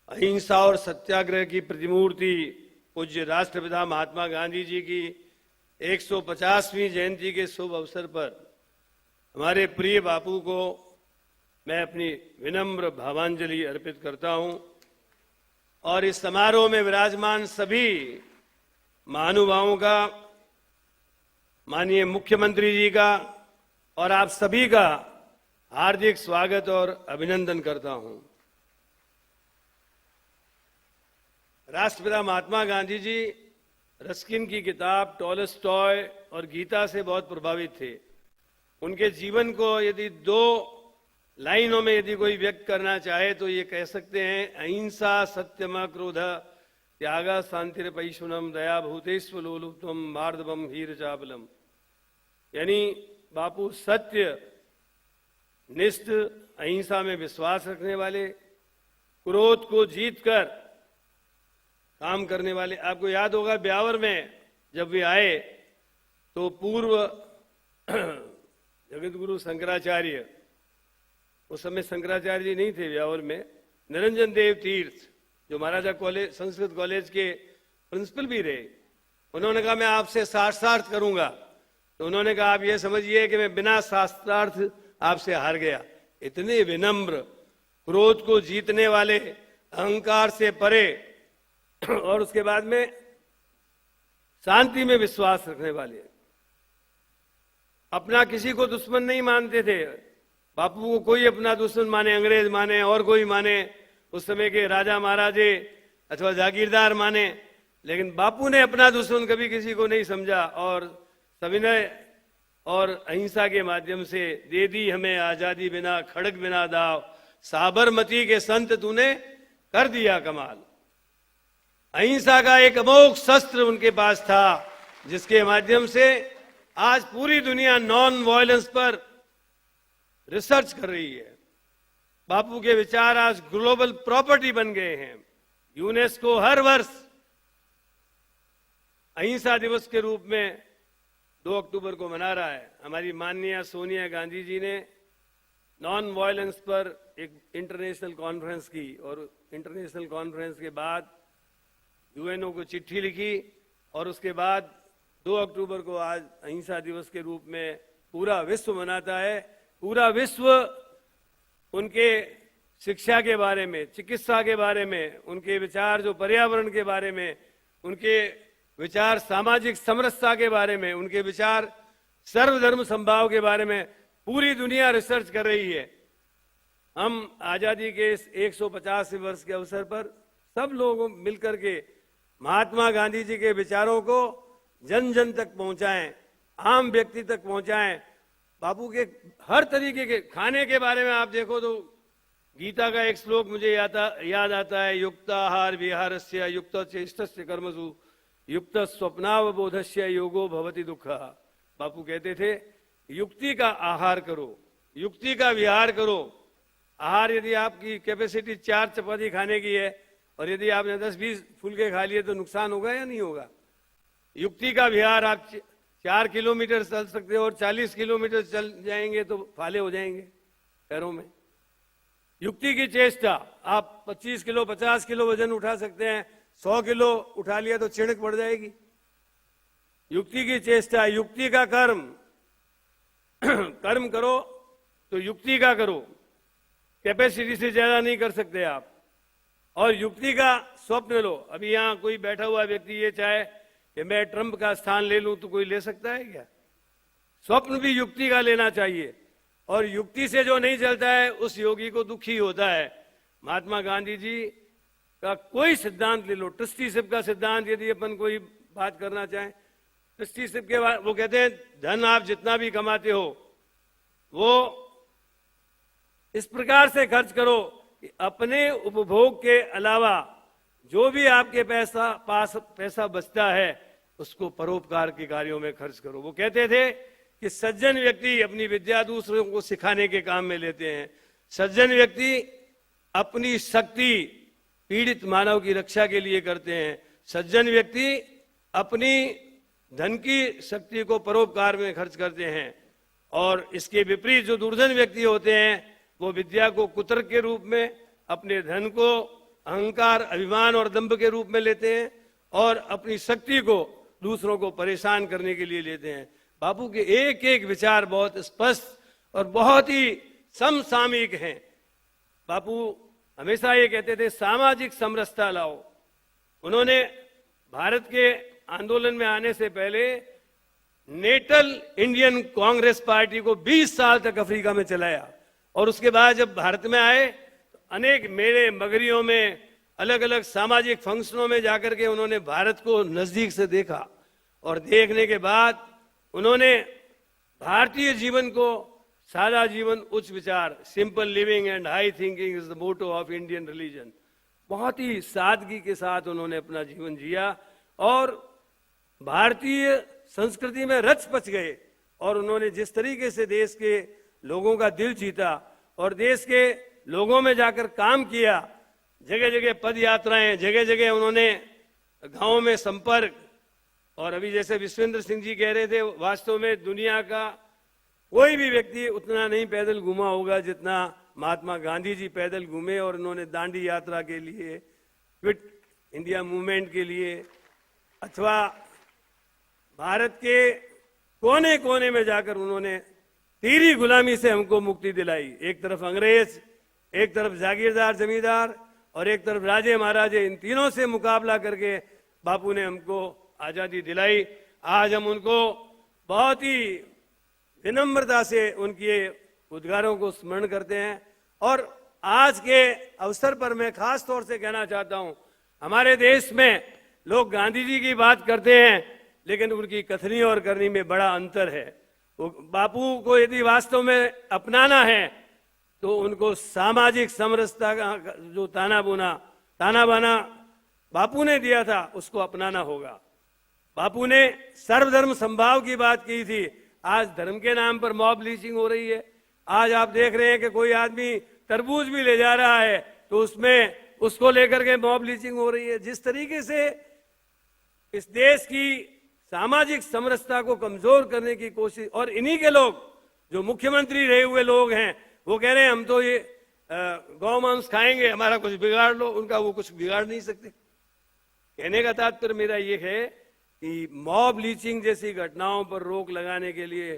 अहिंसा और सत्याग्रह की प्रतिमूर्ति पूज्य राष्ट्रपिता महात्मा गांधी जी की 150वीं जयंती के शुभ अवसर पर हमारे प्रिय बापू को मैं अपनी विनम्र भावांजलि अर्पित करता हूं और इस समारोह में विराजमान सभी महानुभावों का, माननीय मुख्यमंत्री जी का और आप सभी का हार्दिक स्वागत और अभिनंदन करता हूं। राष्ट्रपिता महात्मा गांधी जी रस्किन की किताब टॉलस्टॉय और गीता से बहुत प्रभावित थे। उनके जीवन को यदि 2 लाइनों में यदि कोई व्यक्त करना चाहे तो ये कह सकते हैं, अहिंसा सत्यम क्रोध त्यागा शांतिरपैशुनम दया भूतेष्व लोलुप्तम मार्दवम हीर चाबलम। यानी बापू सत्य निष्ठ, अहिंसा में विश्वास रखने वाले, क्रोध को जीतकर काम करने वाले। आपको याद होगा ब्यावर में जब वे आए तो पूर्व जगत गुरु शंकराचार्य, उस समय शंकराचार्य जी नहीं थे ब्यावर में, निरंजन देव तीर्थ जो महाराजा कॉलेज संस्कृत कॉलेज के प्रिंसिपल भी रहे, उन्होंने कहा मैं आपसे शास्त्रार्थ करूंगा। तो उन्होंने कहा आप ये समझिए कि मैं बिना शास्त्रार्थ आपसे हार गया। इतने विनम्र, क्रोध को जीतने वाले, अहंकार से परे और उसके बाद में शांति में विश्वास रखने वाले, अपना किसी को दुश्मन नहीं मानते थे। बापू को कोई अपना दुश्मन माने, अंग्रेज माने और कोई माने, उस समय के राजा महाराजे अथवा जागीरदार माने, लेकिन बापू ने अपना दुश्मन कभी किसी को नहीं समझा और सविनय और अहिंसा के माध्यम से दे दी हमें आजादी बिना खड़ग बिना दाव, साबरमती के संत तूने कर दिया कमाल। अहिंसा का एक अमोघ शस्त्र उनके पास था जिसके माध्यम से आज पूरी दुनिया नॉन वायलेंस पर रिसर्च कर रही है। बापू के विचार आज ग्लोबल प्रॉपर्टी बन गए हैं। यूनेस्को हर वर्ष अहिंसा दिवस के रूप में 2 अक्टूबर को मना रहा है। हमारी माननीय सोनिया गांधी जी ने नॉन वायलेंस पर एक इंटरनेशनल कॉन्फ्रेंस की और इंटरनेशनल कॉन्फ्रेंस के बाद यूएनओ को चिट्ठी लिखी और उसके बाद 2 अक्टूबर को आज अहिंसा दिवस के रूप में पूरा विश्व मनाता है। पूरा विश्व उनके शिक्षा के बारे में, चिकित्सा के बारे में, उनके विचार जो पर्यावरण के बारे में, उनके विचार सामाजिक समरसता के बारे में, उनके विचार सर्वधर्म समभाव के बारे में पूरी दुनिया रिसर्च कर रही है। हम आजादी के इस 150वें वर्ष के अवसर पर सब लोग मिलकर के महात्मा गांधी जी के विचारों को जन जन तक पहुंचाएं, आम व्यक्ति तक पहुंचाएं। बापू के हर तरीके के खाने के बारे में आप देखो तो गीता का एक श्लोक मुझे याद आता है, युक्ताहार विहारस्य युक्त चेष्टस्य कर्मसु युक्त स्वप्नावबोधस्य योगो भवति दुःखः। बापू कहते थे युक्ति का आहार करो, युक्ति का विहार करो। आहार यदि आपकी कैपेसिटी 4 चपाती खाने की है और यदि आपने 10-20 फुलके खा लिए तो नुकसान होगा या नहीं होगा। युक्ति का विहार, आप 4 किलोमीटर चल सकते हो और 40 किलोमीटर चल जाएंगे तो फाले हो जाएंगे पैरों में। युक्ति की चेष्टा, आप 25 किलो 50 किलो वजन उठा सकते हैं, 100 किलो उठा लिया तो चिड़क पड़ जाएगी। युक्ति की चेष्टा, युक्ति का कर्म कर्म करो तो युक्ति का करो, कैपेसिटी से ज्यादा नहीं कर सकते आप। और युक्ति का स्वप्न लो। अभी यहां कोई बैठा हुआ व्यक्ति ये चाहे कि मैं ट्रंप का स्थान ले लूं तो कोई ले सकता है क्या? स्वप्न भी युक्ति का लेना चाहिए। और युक्ति से जो नहीं चलता है उस योगी को दुखी होता है। महात्मा गांधी जी का कोई सिद्धांत ले लो, ट्रस्टीशिप का सिद्धांत यदि अपन कोई बात करना चाहें, ट्रस्टीशिप के बाद वो कहते हैं धन आप जितना भी कमाते हो वो इस प्रकार से खर्च करो कि अपने उपभोग के अलावा जो भी आपके पैसा बचता है उसको परोपकार के कार्यों में खर्च करो। वो कहते थे कि सज्जन व्यक्ति अपनी विद्या दूसरों को सिखाने के काम में लेते हैं। सज्जन व्यक्ति अपनी शक्ति पीड़ित मानव की रक्षा के लिए करते हैं। सज्जन व्यक्ति अपनी धन की शक्ति को परोपकार में खर्च करते हैं। और इसके विपरीत जो दुर्जन व्यक्ति होते हैं वो विद्या को कुतर्क के रूप में, अपने धन को अहंकार, अभिमान और दंभ के रूप में लेते हैं और अपनी शक्ति को दूसरों को परेशान करने के लिए लेते हैं। बापू के एक एक विचार बहुत स्पष्ट और बहुत ही समसामयिक हैं। बापू हमेशा ये कहते थे सामाजिक समरसता लाओ। उन्होंने भारत के आंदोलन में आने से पहले नेटल इंडियन कांग्रेस पार्टी को 20 साल तक अफ्रीका में चलाया और उसके बाद जब भारत में आए तो अनेक मेले मगरियों में, अलग अलग सामाजिक फंक्शनों में जाकर के उन्होंने भारत को नजदीक से देखा और देखने के बाद उन्होंने भारतीय जीवन को, सादा जीवन, उच्च विचार, simple living and high thinking is the motto of Indian religion, बहुत ही सादगी के साथ उन्होंने अपना जीवन जिया और भारतीय संस्कृति में रच पच गए। और उन्होंने जिस तरीके से देश के लोगों का दिल जीता और देश के लोगों में जाकर काम किया, जगह जगह पद यात्राएं, जगह जगह उन्होंने गांवों में संपर्क। और अभी जैसे विश्वेंद्र सिंह जी कह रहे थे, वास्तव में दुनिया का कोई भी व्यक्ति उतना नहीं पैदल घूमा होगा जितना महात्मा गांधी जी पैदल घूमे। और उन्होंने दांडी यात्रा के लिए, क्विट इंडिया मूवमेंट के लिए, अथवा भारत के कोने कोने में जाकर उन्होंने तेरी गुलामी से हमको मुक्ति दिलाई। एक तरफ अंग्रेज, एक तरफ जागीरदार जमींदार और एक तरफ राजे महाराजे, इन तीनों से मुकाबला करके बापू ने हमको आजादी दिलाई। आज हम उनको बहुत ही विनम्रता से उनके उद्गारों को स्मरण करते हैं। और आज के अवसर पर मैं खास तौर से कहना चाहता हूं, हमारे देश में लोग गांधी जी की बात करते हैं लेकिन उनकी कथनी और करनी में बड़ा अंतर है। वो बापू को यदि वास्तव में अपनाना है तो उनको सामाजिक समरसता का जो ताना बाना बापू ने दिया था उसको अपनाना होगा। बापू ने सर्वधर्म समभाव की बात की थी। आज धर्म के नाम पर मॉब लीचिंग हो रही है। आज आप देख रहे हैं कि कोई आदमी तरबूज भी ले जा रहा है तो उसमें उसको लेकर के मॉब लीचिंग हो रही है। जिस तरीके से इस देश की सामाजिक समरसता को कमजोर करने की कोशिश, और इन्हीं के लोग जो मुख्यमंत्री रहे हुए लोग हैं वो कह रहे हैं हम तो ये गौ मांस खाएंगे, हमारा कुछ बिगाड़ लो। उनका वो कुछ बिगाड़ नहीं सकते। कहने का तात्पर्य मेरा ये है कि मॉब लीचिंग जैसी घटनाओं पर रोक लगाने के लिए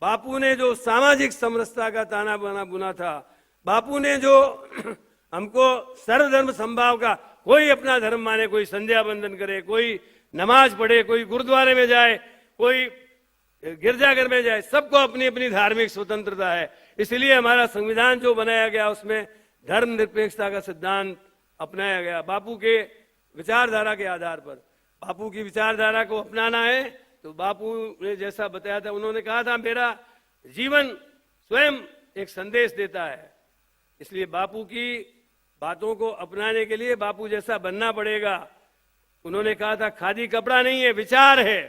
बापू ने जो सामाजिक समरसता का ताना बाना बुना था, बापू ने जो हमको सर्वधर्म समभाव का, कोई अपना धर्म माने, कोई संध्या बंदन करे, कोई नमाज पढ़े, कोई गुरुद्वारे में जाए, कोई गिरजाघर में जाए, सबको अपनी अपनी धार्मिक स्वतंत्रता है। इसलिए हमारा संविधान जो बनाया गया उसमें धर्मनिरपेक्षता का सिद्धांत अपनाया गया, बापू के विचारधारा के आधार पर। बापू की विचारधारा को अपनाना है तो बापू ने जैसा बताया था, उन्होंने कहा था मेरा जीवन स्वयं एक संदेश देता है, इसलिए बापू की बातों को अपनाने के लिए बापू जैसा बनना पड़ेगा। उन्होंने कहा था खादी कपड़ा नहीं है, विचार है।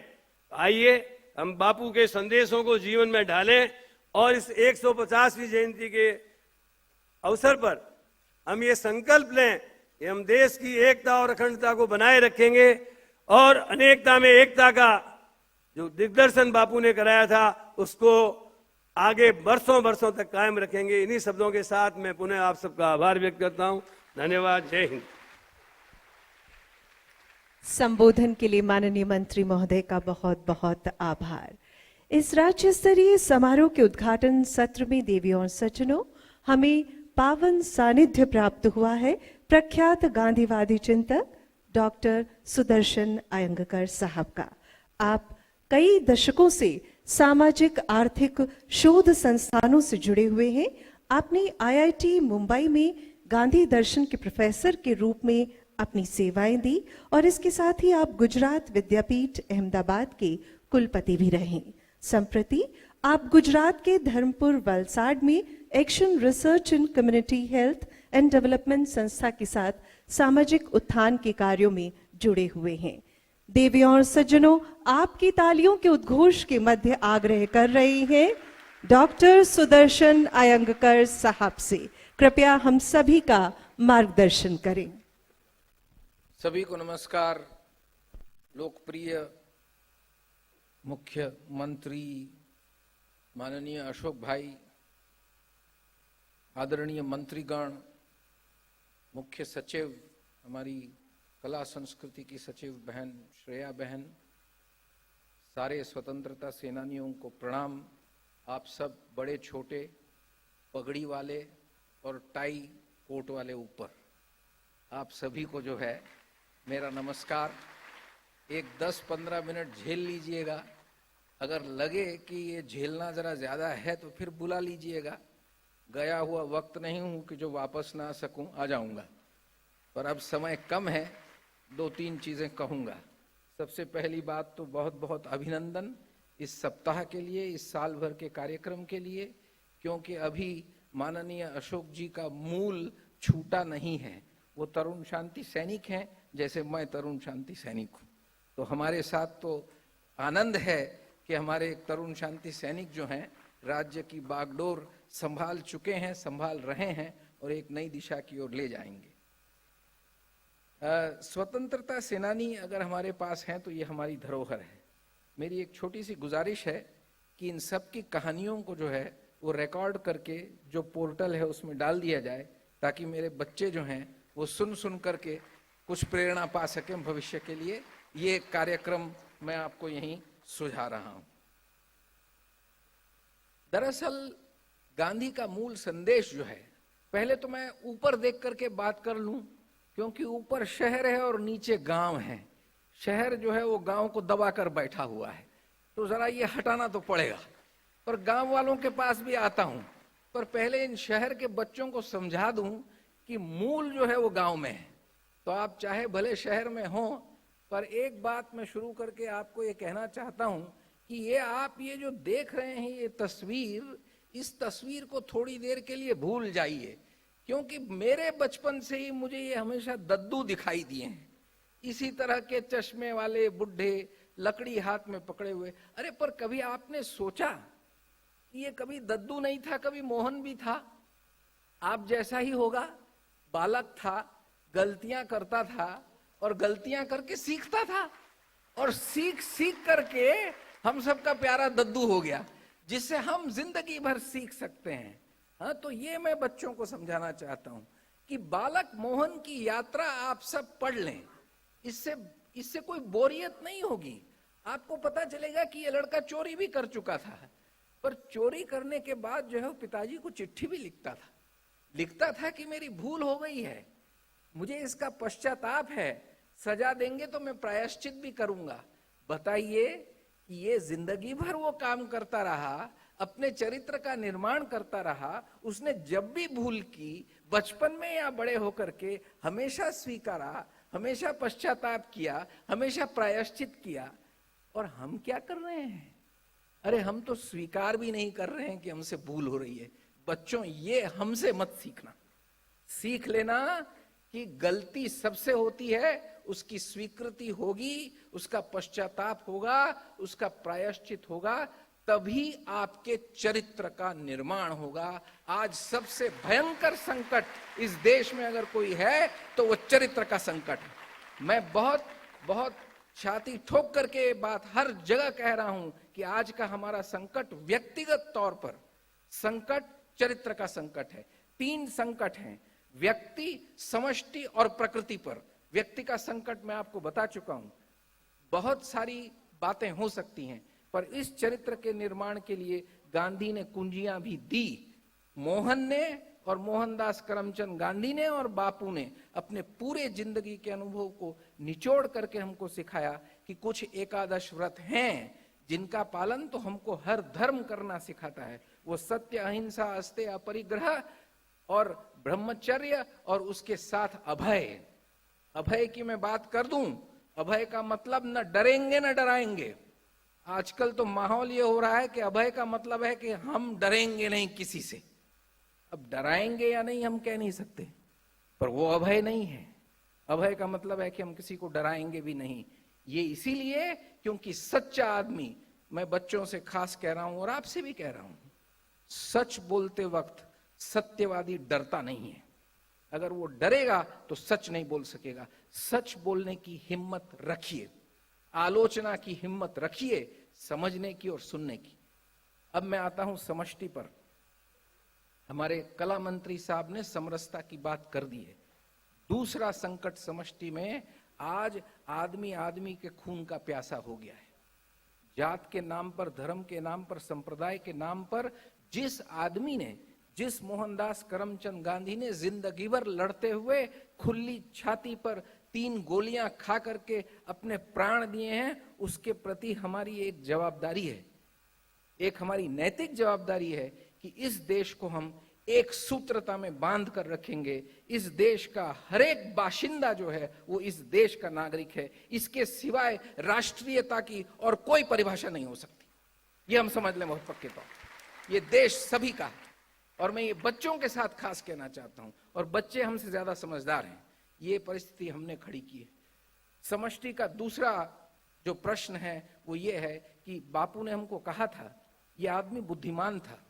आइए हम बापू के संदेशों को जीवन में डालें और इस 150वीं जयंती के अवसर पर हम ये संकल्प लें कि हम देश की एकता और अखंडता को बनाए रखेंगे और अनेकता में एकता का जो दिग्दर्शन बापू ने कराया था उसको आगे बरसों बरसों तक कायम रखेंगे। इन्हीं शब्दों के साथ मैं पुनः आप सबका आभार व्यक्त करता हूं। धन्यवाद। जय हिंद। संबोधन के लिए माननीय मंत्री महोदय का बहुत बहुत आभार। इस राज्य स्तरीय समारोह के उद्घाटन सत्र में देवी और सज्जनों, हमें पावन सानिध्य प्राप्त हुआ है प्रख्यात गांधीवादी चिंतक डॉक्टर सुदर्शन अयंगकर साहब का। आप कई दशकों से सामाजिक आर्थिक शोध संस्थानों से जुड़े हुए हैं। आपने IIT मुंबई में गांधी दर्शन के प्रोफेसर के रूप में अपनी सेवाएं दी और इसके साथ ही आप गुजरात विद्यापीठ अहमदाबाद के कुलपति भी रहे। संप्रति आप गुजरात के धर्मपुर वलसाड में action research in community health and development संस्था के साथ सामाजिक उत्थान के कार्यों में जुड़े हुए हैं। देवी और सज्जनों, आपकी तालियों के उद्घोष के मध्य आग्रह कर रहे हैं डॉक्टर सुदर्शन अयंगकर साहब से, कृपया हम सभी का मार्गदर्शन करें। सभी को नमस्कार। लोकप्रिय मुख्यमंत्री माननीय अशोक भाई, आदरणीय मंत्रीगण, मुख्य सचिव, हमारी कला संस्कृति की सचिव बहन श्रेया बहन, सारे स्वतंत्रता सेनानियों को प्रणाम। आप सब बड़े छोटे, पगड़ी वाले और टाई कोट वाले ऊपर, आप सभी को जो है मेरा नमस्कार। एक 10-15 मिनट झेल लीजिएगा, अगर लगे कि ये झेलना जरा ज्यादा है तो फिर बुला लीजिएगा। गया हुआ वक्त नहीं हूं कि जो वापस ना आ सकूं, आ जाऊंगा, पर अब समय कम है, 2-3 चीजें कहूंगा। सबसे पहली बात तो बहुत बहुत अभिनंदन इस सप्ताह के लिए, इस साल भर के कार्यक्रम के लिए, क्योंकि अभी माननीय अशोक जी का मूल छूटा नहीं है। वो तरुण शांति सैनिक हैं, जैसे मैं तरुण शांति सैनिक हूँ। तो हमारे साथ तो आनंद है कि हमारे एक तरुण शांति सैनिक जो हैं राज्य की बागडोर संभाल चुके हैं, संभाल रहे हैं और एक नई दिशा की ओर ले जाएंगे। स्वतंत्रता सेनानी अगर हमारे पास हैं तो ये हमारी धरोहर है। मेरी एक छोटी सी गुजारिश है कि इन सब की कहानियों को जो है वो रिकॉर्ड करके जो पोर्टल है उसमें डाल दिया जाए, ताकि मेरे बच्चे जो हैं वो सुन सुन करके कुछ प्रेरणा पा सकें भविष्य के लिए। ये कार्यक्रम मैं आपको यहीं सुझा रहा हूं। दरअसल गांधी का मूल संदेश जो है, पहले तो मैं ऊपर देख करके बात कर लूं, क्योंकि ऊपर शहर है और नीचे गांव है। शहर जो है वो गांव को दबा कर बैठा हुआ है, तो जरा ये हटाना तो पड़ेगा। पर गांव वालों के पास भी आता हूं, पर पहले इन शहर के बच्चों को समझा दूं कि मूल जो है वो गांव में है। तो आप चाहे भले शहर में हो, पर एक बात मैं शुरू करके आपको ये कहना चाहता हूं कि ये आप ये जो देख रहे हैं ये तस्वीर, इस तस्वीर को थोड़ी देर के लिए भूल जाइए, क्योंकि मेरे बचपन से ही मुझे ये हमेशा दद्दू दिखाई दिए हैं। इसी तरह के चश्मे वाले बुढ़े, लकड़ी हाथ में पकड़े हुए। अरे पर कभी आपने सोचा कि ये कभी दद्दू नहीं था, कभी मोहन भी था, आप जैसा ही होगा। बालक था, गलतियां करता था और गलतियां करके सीखता था, और सीख सीख करके हम सबका प्यारा दद्दू हो गया, जिससे हम जिंदगी भर सीख सकते हैं। हाँ, तो ये मैं बच्चों को समझाना चाहता हूं कि बालक मोहन की यात्रा आप सब पढ़ लें। इससे कोई बोरियत नहीं होगी। आपको पता चलेगा कि ये लड़का चोरी भी कर चुका था, पर चोरी करने के बाद जो है पिताजी को चिट्ठी भी लिखता था कि मेरी भूल हो गई है, मुझे इसका पश्चाताप है, सजा देंगे तो मैं प्रायश्चित भी करूंगा। बताइए कि ये जिंदगी भर वो काम करता रहा, अपने चरित्र का निर्माण करता रहा, उसने जब भी भूल की, बचपन में या बड़े होकर के, हमेशा स्वीकारा, हमेशा पश्चाताप किया, हमेशा प्रायश्चित किया। और हम क्या कर रहे हैं? अरे हम तो स्वीकार भी नहीं कर रहे हैं कि हमसे भूल हो रही है। बच्चों, ये हमसे मत सीखना। सीख लेना कि गलती सबसे होती है, उसकी स्वीकृति होगी, उसका पश्चाताप होगा, उसका प्रायश्चित होगा, तभी आपके चरित्र का निर्माण होगा। आज सबसे भयंकर संकट इस देश में अगर कोई है तो वो चरित्र का संकट है। मैं बहुत बहुत छाती ठोक करके बात हर जगह कह रहा हूं कि आज का हमारा संकट व्यक्तिगत तौर पर संकट चरित्र का संकट है। 3 संकट हैं, व्यक्ति, समष्टि और प्रकृति पर। व्यक्ति का संकट मैं आपको बता चुका हूं। बहुत सारी बातें हो सकती हैं, पर इस चरित्र के निर्माण के लिए गांधी ने कुंजियां भी दी। मोहन ने और मोहनदास करमचंद गांधी ने और बापू ने अपने पूरे जिंदगी के अनुभव को निचोड़ करके हमको सिखाया कि कुछ एकादश व्रत हैं जिनका पालन तो हमको हर धर्म करना सिखाता है। वो सत्य, अहिंसा, अस्तेय, अपरिग्रह और ब्रह्मचर्य और उसके साथ अभय। अभय की मैं बात कर दूं, अभय का मतलब न डरेंगे न डराएंगे। आजकल तो माहौल ये हो रहा है कि अभय का मतलब है कि हम डरेंगे नहीं किसी से। अब डराएंगे या नहीं हम कह नहीं सकते, पर वो अभय नहीं है। अभय का मतलब है कि हम किसी को डराएंगे भी नहीं। ये इसीलिए क्योंकि सच्चा आदमी, मैं बच्चों से खास कह रहा हूं और आपसे भी कह रहा हूं, सच बोलते वक्त सत्यवादी डरता नहीं है। अगर वो डरेगा तो सच नहीं बोल सकेगा। सच बोलने की हिम्मत रखिए, आलोचना की हिम्मत रखिए, समझने की और सुनने की। अब मैं आता हूं समष्टि पर। हमारे कला मंत्री साहब ने समरसता की बात कर दी है। दूसरा संकट समष्टि में, आज आदमी आदमी के खून का प्यासा हो गया है। जात के नाम पर, धर्म के नाम पर, संप्रदाय के नाम पर जिस आदमी ने, जिस मोहनदास करमचंद गांधी ने जिंदगी भर लड़ते हुए खुली छाती पर 3 गोलियां खा करके अपने प्राण दिए हैं, उसके प्रति हमारी एक जवाबदारी है, एक हमारी नैतिक जवाबदारी है कि इस देश को हम एक सूत्रता में बांध कर रखेंगे। इस देश का हर एक बाशिंदा जो है वो इस देश का नागरिक है। इसके सिवाय राष्ट्रीयता की और कोई परिभाषा नहीं हो सकती। ये हम समझ लें बहुत पक्के तौर। ये देश सभी का है और मैं ये बच्चों के साथ खास कहना चाहता हूं, और बच्चे हमसे ज्यादा समझदार हैं। ये परिस्थिति हमने खड़ी की है। समष्टि का दूसरा जो प्रश्न है वो ये है कि बापू ने हमको कहा था, ये आदमी बुद्धिमान था,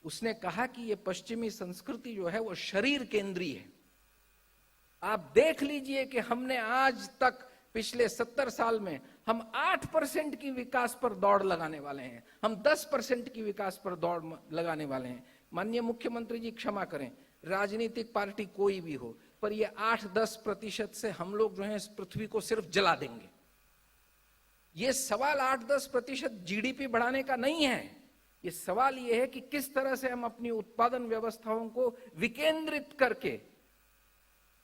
उसने कहा कि ये पश्चिमी संस्कृति जो है वो शरीर केंद्रीय है। आप देख लीजिए कि हमने आज तक पिछले 70 साल में हम 8% की विकास पर दौड़ लगाने वाले हैं, हम 10% की विकास पर दौड़ लगाने वाले हैं। माननीय मुख्यमंत्री जी क्षमा करें, राजनीतिक पार्टी कोई भी हो, पर ये 8-10% से हम लोग जो है इस पृथ्वी को सिर्फ जला देंगे। ये सवाल 8-10% जीडीपी बढ़ाने का नहीं है। ये सवाल ये है कि किस तरह से हम अपनी उत्पादन व्यवस्थाओं को विकेंद्रित करके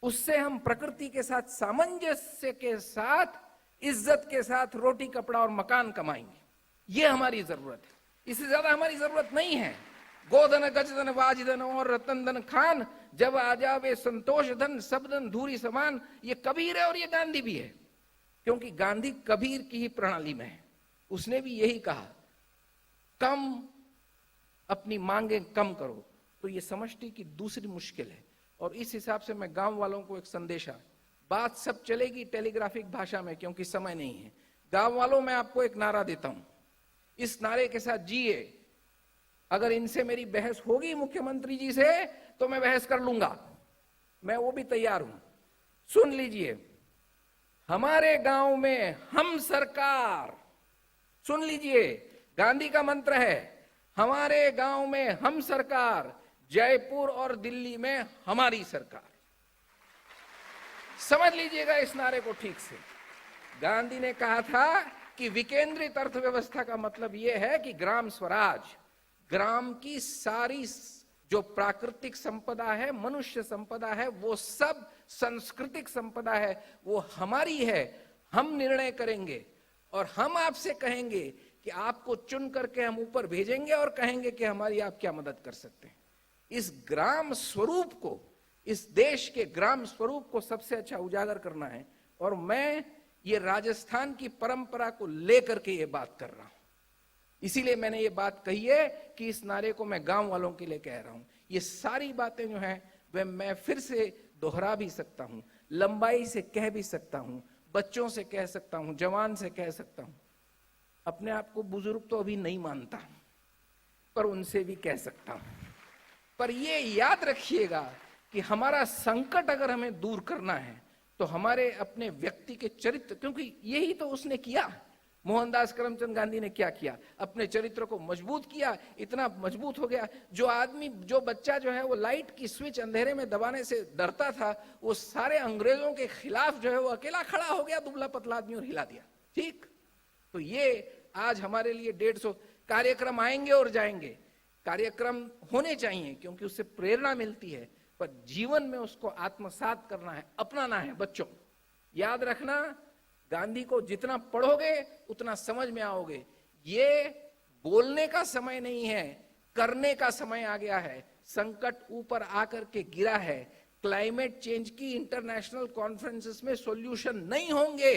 उससे हम प्रकृति के साथ सामंजस्य के साथ, इज्जत के साथ रोटी कपड़ा और मकान कमाएंगे। ये हमारी जरूरत है, इससे ज्यादा हमारी जरूरत नहीं है। गोधन गजधन वाजधन और रतन धन खान, जब आ जावे संतोष धन, सब धन धूरी समान। ये कबीर है और ये गांधी भी है, क्योंकि गांधी कबीर की ही प्रणाली में है। उसने भी यही कहा, कम अपनी मांगे कम करो। तो ये समष्टि की दूसरी मुश्किल है। और इस हिसाब से मैं गांव वालों को एक संदेशा, बात सब चलेगी टेलीग्राफिक भाषा में क्योंकि समय नहीं है। गांव वालों, मैं आपको एक नारा देता हूं, इस नारे के साथ जिए। अगर इनसे मेरी बहस होगी मुख्यमंत्री जी से तो मैं बहस कर लूंगा, मैं वो भी तैयार हूं। सुन लीजिए, हमारे गांव में हम सरकार। सुन लीजिए, गांधी का मंत्र है, हमारे गांव में हम सरकार, जयपुर और दिल्ली में हमारी सरकार। समझ लीजिएगा इस नारे को ठीक से। गांधी ने कहा था कि विकेंद्रित अर्थव्यवस्था का मतलब यह है कि ग्राम स्वराज, ग्राम की सारी जो प्राकृतिक संपदा है, मनुष्य संपदा है, वो सब सांस्कृतिक संपदा है, वो हमारी है। हम निर्णय करेंगे और हम आपसे कहेंगे कि आपको चुन करके हम ऊपर भेजेंगे और कहेंगे कि हमारी आप क्या मदद कर सकते हैं। इस ग्राम स्वरूप को, इस देश के ग्राम स्वरूप को सबसे अच्छा उजागर करना है। और मैं ये राजस्थान की परंपरा को लेकर के ये बात कर रहा हूं। इसीलिए मैंने ये बात कही है कि इस नारे को मैं गांव वालों के लिए कह रहा हूं। ये सारी बातें जो हैं वह मैं फिर से दोहरा भी सकता हूं, लंबाई से कह भी सकता हूं, बच्चों से कह सकता हूं, जवान से कह सकता हूं। अपने आप को बुजुर्ग तो अभी नहीं मानता, पर उनसे भी कह सकता हूं। पर ये याद रखिएगा कि हमारा संकट अगर हमें दूर करना है तो हमारे अपने व्यक्ति के चरित्र, क्योंकि यही तो उसने किया। मोहनदास करमचंद गांधी ने क्या किया? अपने चरित्र को मजबूत किया, इतना मजबूत हो गया। जो बच्चा जो है वो लाइट की स्विच अंधेरे में दबाने से डरता था, वो सारे अंग्रेजों के खिलाफ जो है वो अकेला खड़ा हो गया, दुबला पतला आदमी, और हिला दिया। ठीक, तो ये आज हमारे लिए 150 कार्यक्रम आएंगे और जाएंगे। कार्यक्रम होने चाहिए क्योंकि उससे प्रेरणा मिलती है, पर जीवन में उसको आत्मसात करना है, अपनाना है। बच्चों याद रखना, गांधी को जितना पढ़ोगे उतना समझ में आओगे। ये बोलने का समय नहीं है, करने का समय आ गया है। संकट ऊपर आकर के गिरा है। क्लाइमेट चेंज की इंटरनेशनल कॉन्फ्रेंसेस में सॉल्यूशन नहीं होंगे,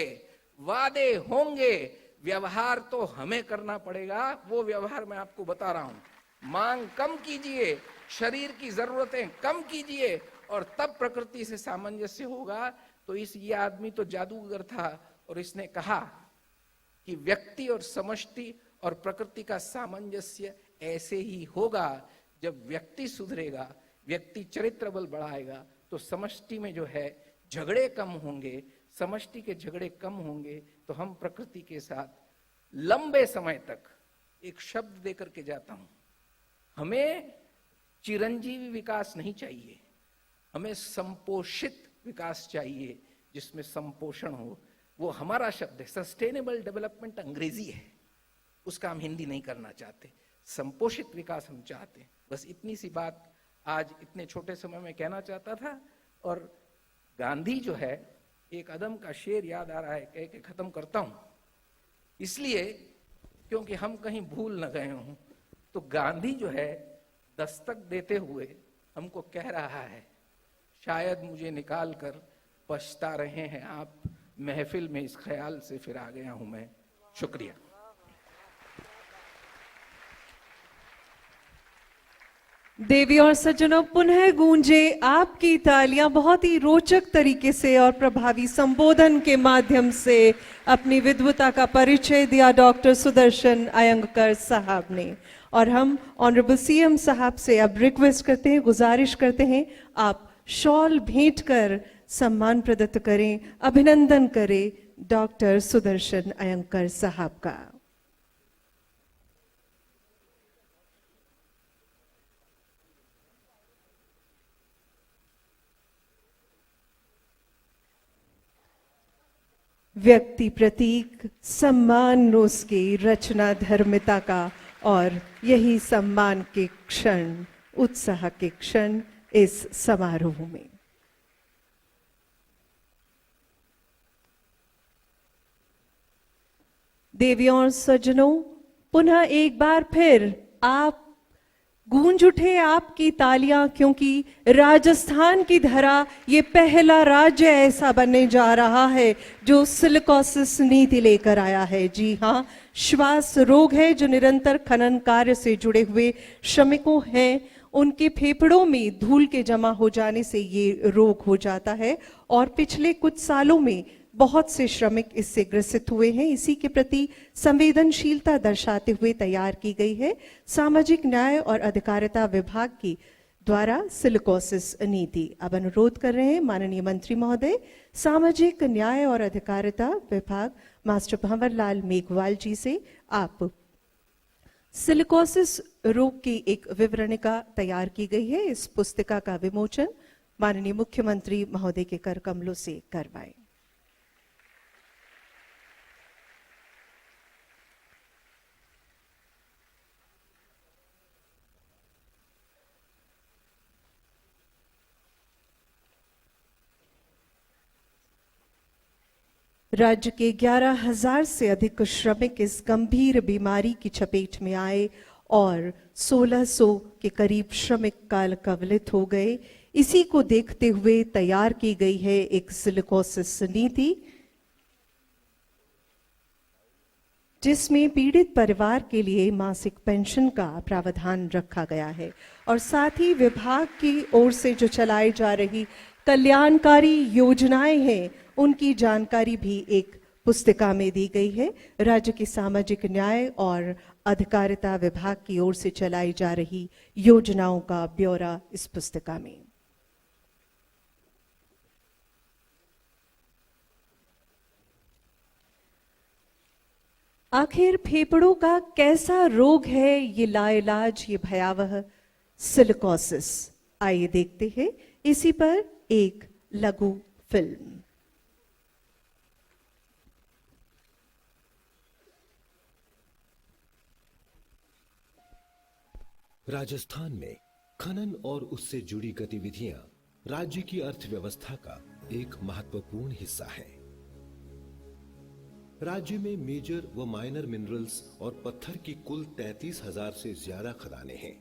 वादे होंगे, व्यवहार तो हमें करना पड़ेगा। वो व्यवहार मैं आपको बता रहा हूं। मांग कम कीजिए, शरीर की जरूरतें कम कीजिए, और तब प्रकृति से सामंजस्य होगा। तो ये आदमी तो जादूगर था, और इसने कहा कि व्यक्ति और समष्टि और प्रकृति का सामंजस्य ऐसे ही होगा जब व्यक्ति सुधरेगा, व्यक्ति चरित्र बल बढ़ाएगा, तो समष्टि में जो है झगड़े कम होंगे। समष्टि के झगड़े कम होंगे तो हम प्रकृति के साथ लंबे समय तक, एक शब्द देकर के जाता हूं, हमें चिरंजीवी विकास नहीं चाहिए, हमें संपोषित विकास चाहिए जिसमें संपोषण हो। वो हमारा शब्द है। सस्टेनेबल डेवलपमेंट अंग्रेजी है, उसका हम हिंदी नहीं करना चाहते। संपोषित विकास हम चाहते हैं। बस इतनी सी बात आज इतने छोटे समय में कहना चाहता था। और गांधी जो है, एक अदम का शेर याद आ रहा है, कह के खत्म करता हूं, इसलिए क्योंकि हम कहीं भूल न गए हों। तो गांधी जो है दस्तक देते हुए हमको कह रहा है, शायद मुझे निकाल कर पछता रहे हैं आप, महफिल में इस ख्याल से फिर आ गया हूं मैं। शुक्रिया। देवी और सज्जनों, पुनः गूंजे आपकी तालियां। बहुत ही रोचक तरीके से और प्रभावी संबोधन के माध्यम से अपनी विद्वता का परिचय दिया डॉक्टर सुदर्शन अयंगर साहब ने। और हम ऑनरेबल सीएम साहब से अब रिक्वेस्ट करते हैं, गुजारिश करते हैं, आप शॉल भेंट कर सम्मान प्रदत्त करें, अभिनंदन करें डॉक्टर सुदर्शन अयंगर साहब का। व्यक्ति प्रतीक, सम्मान उसकी रचना धर्मिता का, और यही सम्मान के क्षण, उत्साह के क्षण इस समारोह में। देवियों और सज्जनों, पुनः एक बार फिर आप गूंज उठे आपकी तालियां, क्योंकि राजस्थान की धरा ये पहला राज्य ऐसा बनने जा रहा है जो सिलिकोसिस नीति लेकर आया है। जी हाँ, श्वास रोग है जो निरंतर खनन कार्य से जुड़े हुए श्रमिकों हैं, उनके फेफड़ों में धूल के जमा हो जाने से ये रोग हो जाता है। और पिछले कुछ सालों में बहुत से श्रमिक इससे ग्रसित हुए हैं। इसी के प्रति संवेदनशीलता दर्शाते हुए तैयार की गई है सामाजिक न्याय और अधिकारिता विभाग की द्वारा सिलिकोसिस नीति। अब अनुरोध कर रहे हैं माननीय मंत्री महोदय, सामाजिक न्याय और अधिकारिता विभाग मास्टर भंवरलाल मेघवाल जी से आप सिलिकोसिस रोग की एक विवरणिका तैयार की गई है, इस पुस्तिका का विमोचन माननीय मुख्यमंत्री महोदय के कर कमलों से करवाएं। राज्य के 11,000 से अधिक श्रमिक इस गंभीर बीमारी की चपेट में आए और 1,600 के करीब श्रमिक काल कवलित हो गए। इसी को देखते हुए तैयार की गई है एक सिलिकोसिस नीति, जिसमें पीड़ित परिवार के लिए मासिक पेंशन का प्रावधान रखा गया है और साथ ही विभाग की ओर से जो चलाई जा रही कल्याणकारी योजनाएं हैं उनकी जानकारी भी एक पुस्तिका में दी गई है। राज्य के सामाजिक न्याय और अधिकारिता विभाग की ओर से चलाई जा रही योजनाओं का ब्यौरा इस पुस्तिका में। आखिर फेफड़ों का कैसा रोग है ये लाइलाज, ये भयावह सिलिकोसिस? आइए देखते हैं इसी पर एक लघु फिल्म। राजस्थान में खनन और उससे जुड़ी गतिविधियां राज्य की अर्थव्यवस्था का एक महत्वपूर्ण हिस्सा है। राज्य में मेजर व माइनर मिनरल्स और पत्थर की कुल 33,000 से ज्यादा खदानें हैं।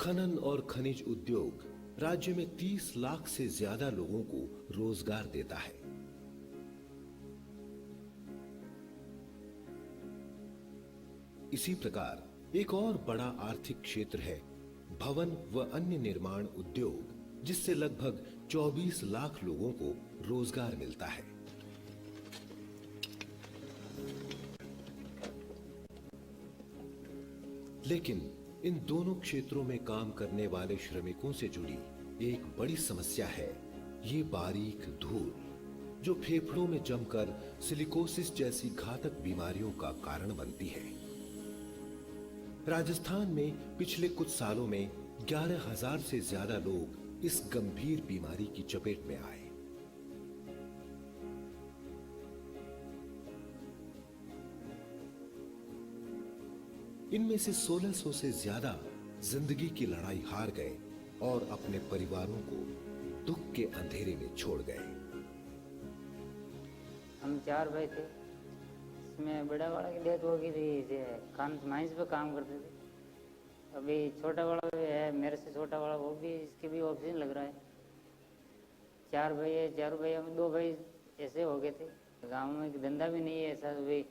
खनन और खनिज उद्योग राज्य में 30 लाख से ज्यादा लोगों को रोजगार देता है। इसी प्रकार एक और बड़ा आर्थिक क्षेत्र है भवन व अन्य निर्माण उद्योग, जिससे लगभग 24 लाख लोगों को रोजगार मिलता है। लेकिन इन दोनों क्षेत्रों में काम करने वाले श्रमिकों से जुड़ी एक बड़ी समस्या है ये बारीक धूल, जो फेफड़ों में जमकर सिलिकोसिस जैसी घातक बीमारियों का कारण बनती है। राजस्थान में पिछले कुछ सालों में 11,000 से ज्यादा लोग इस गंभीर बीमारी की चपेट में आए। इनमें से 1,600 से ज्यादा जिंदगी की लड़ाई हार गए और अपने परिवारों को दुख के अंधेरे में छोड़ गए। हम 4 भाई थे, इसमें बड़ा वाला की डेथ हो गई थी, खान माइंस पे काम करते थे। अभी छोटा वाला भी है, मेरे से छोटा वाला, वो भी, इसके भी ऑक्सीजन लग रहा है। 4 भाई है, 4 भाई हम 2 भाई ऐसे हो गए थे। गांव में धंधा भी नहीं है ऐसा, भी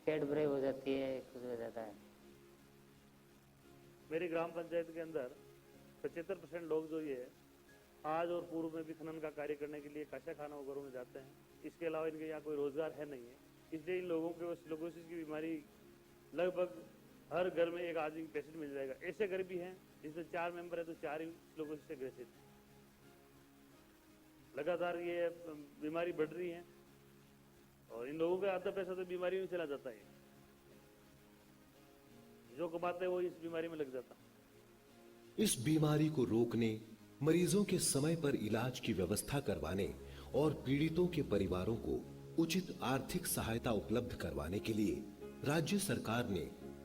पेट भरे हो जाती है, कुछ हो जाता है। मेरी ग्राम पंचायत के अंदर 75% लोग जो ये आज और पूर्व में भी खनन का कार्य करने के लिए कच्चा खाना घरों में जाते हैं। इसके अलावा इनके यहाँ कोई रोजगार है नहीं है, इसलिए इन लोगों को सिलिकोसिस की बीमारी लगभग हर घर में एक आदमी पेशेंट मिल जाएगा। ऐसे घर भी हैं जिसमें 4 मेंबर है तो 4 ही सिलिकोसिस से ग्रसित हैं। लगातार ये बीमारी बढ़ रही है और इन लोगों का आधा पैसा तो बीमारी में चला जाता है। जो कमाते हैं वो इस बीमारी में लग जाता है। इस बीमारी को रोकने, मरीजों के समय पर इलाज की व्यवस्था करवाने और पीड़ितों के परिवारों को उचित आर्थिक सहायता उपलब्ध करवाने के लिए राज्य सरकार ने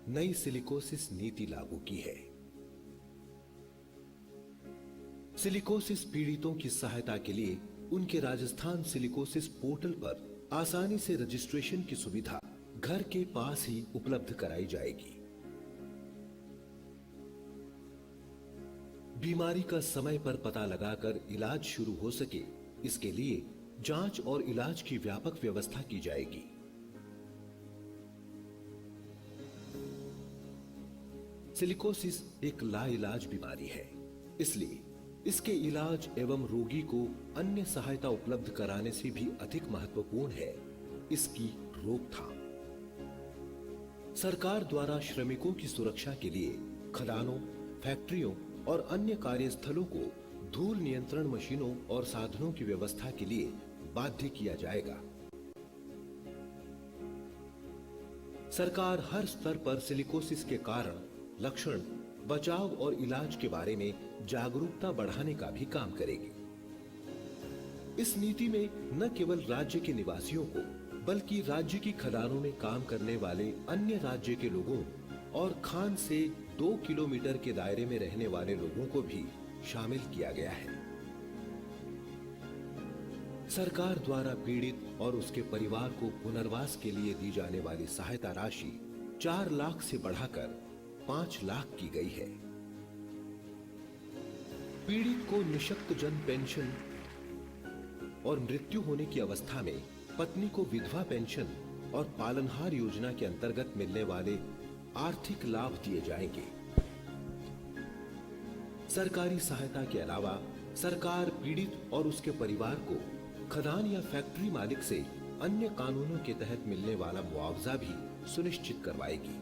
नई सिलिकोसिस नीति लागू की है। सिलिकोसिस पीड़ितों की सहायता के लिए उनके राजस्थान सिलिकोसिस पोर्टल पर आसानी से रजिस्ट्रेशन की सुविधा घर के पास ही उपलब्ध कराई जाएगी। बीमारी का समय पर पता लगाकर इलाज शुरू हो सके, इसके लिए जांच और इलाज की व्यापक व्यवस्था की जाएगी। सिलिकोसिस एक लाइलाज बीमारी है, इसलिए इसके इलाज एवं रोगी को अन्य सहायता उपलब्ध कराने से भी अधिक महत्वपूर्ण है इसकी रोकथाम। सरकार द्वारा श्रमिकों की सुरक्षा के लिए खदानों, फैक्ट्रियों और अन्य कार्यस्थलों को धूल नियंत्रण मशीनों और साधनों की व्यवस्था के लिए बाध्य किया जाएगा। सरकार हर स्तर पर सिलिकोसिस के कारण, लक्षण, बचाव और इलाज के बारे में जागरूकता बढ़ाने का भी काम करेगी। इस नीति में न केवल राज्य के निवासियों को, बल्कि राज्य की खदानों में काम करने वाले अन्य राज्य के लोगों और खान से 2 किलोमीटर के दायरे में रहने वाले लोगों को भी शामिल किया गया है। सरकार द्वारा पीड़ित और उसके परिवार को पुनर्वास के लिए दी जाने वाली सहायता राशि 4 लाख से बढ़ाकर 5 लाख की गई है। पीड़ित को निशक्त जन पेंशन और मृत्यु होने की अवस्था में पत्नी को विधवा पेंशन और पालनहार योजना के अंतर्गत मिलने वाले आर्थिक लाभ दिए जाएंगे। सरकारी सहायता के अलावा सरकार पीड़ित और उसके परिवार को खदान या फैक्ट्री मालिक से अन्य कानूनों के तहत मिलने वाला मुआवजा भी सुनिश्चित करवाएगी।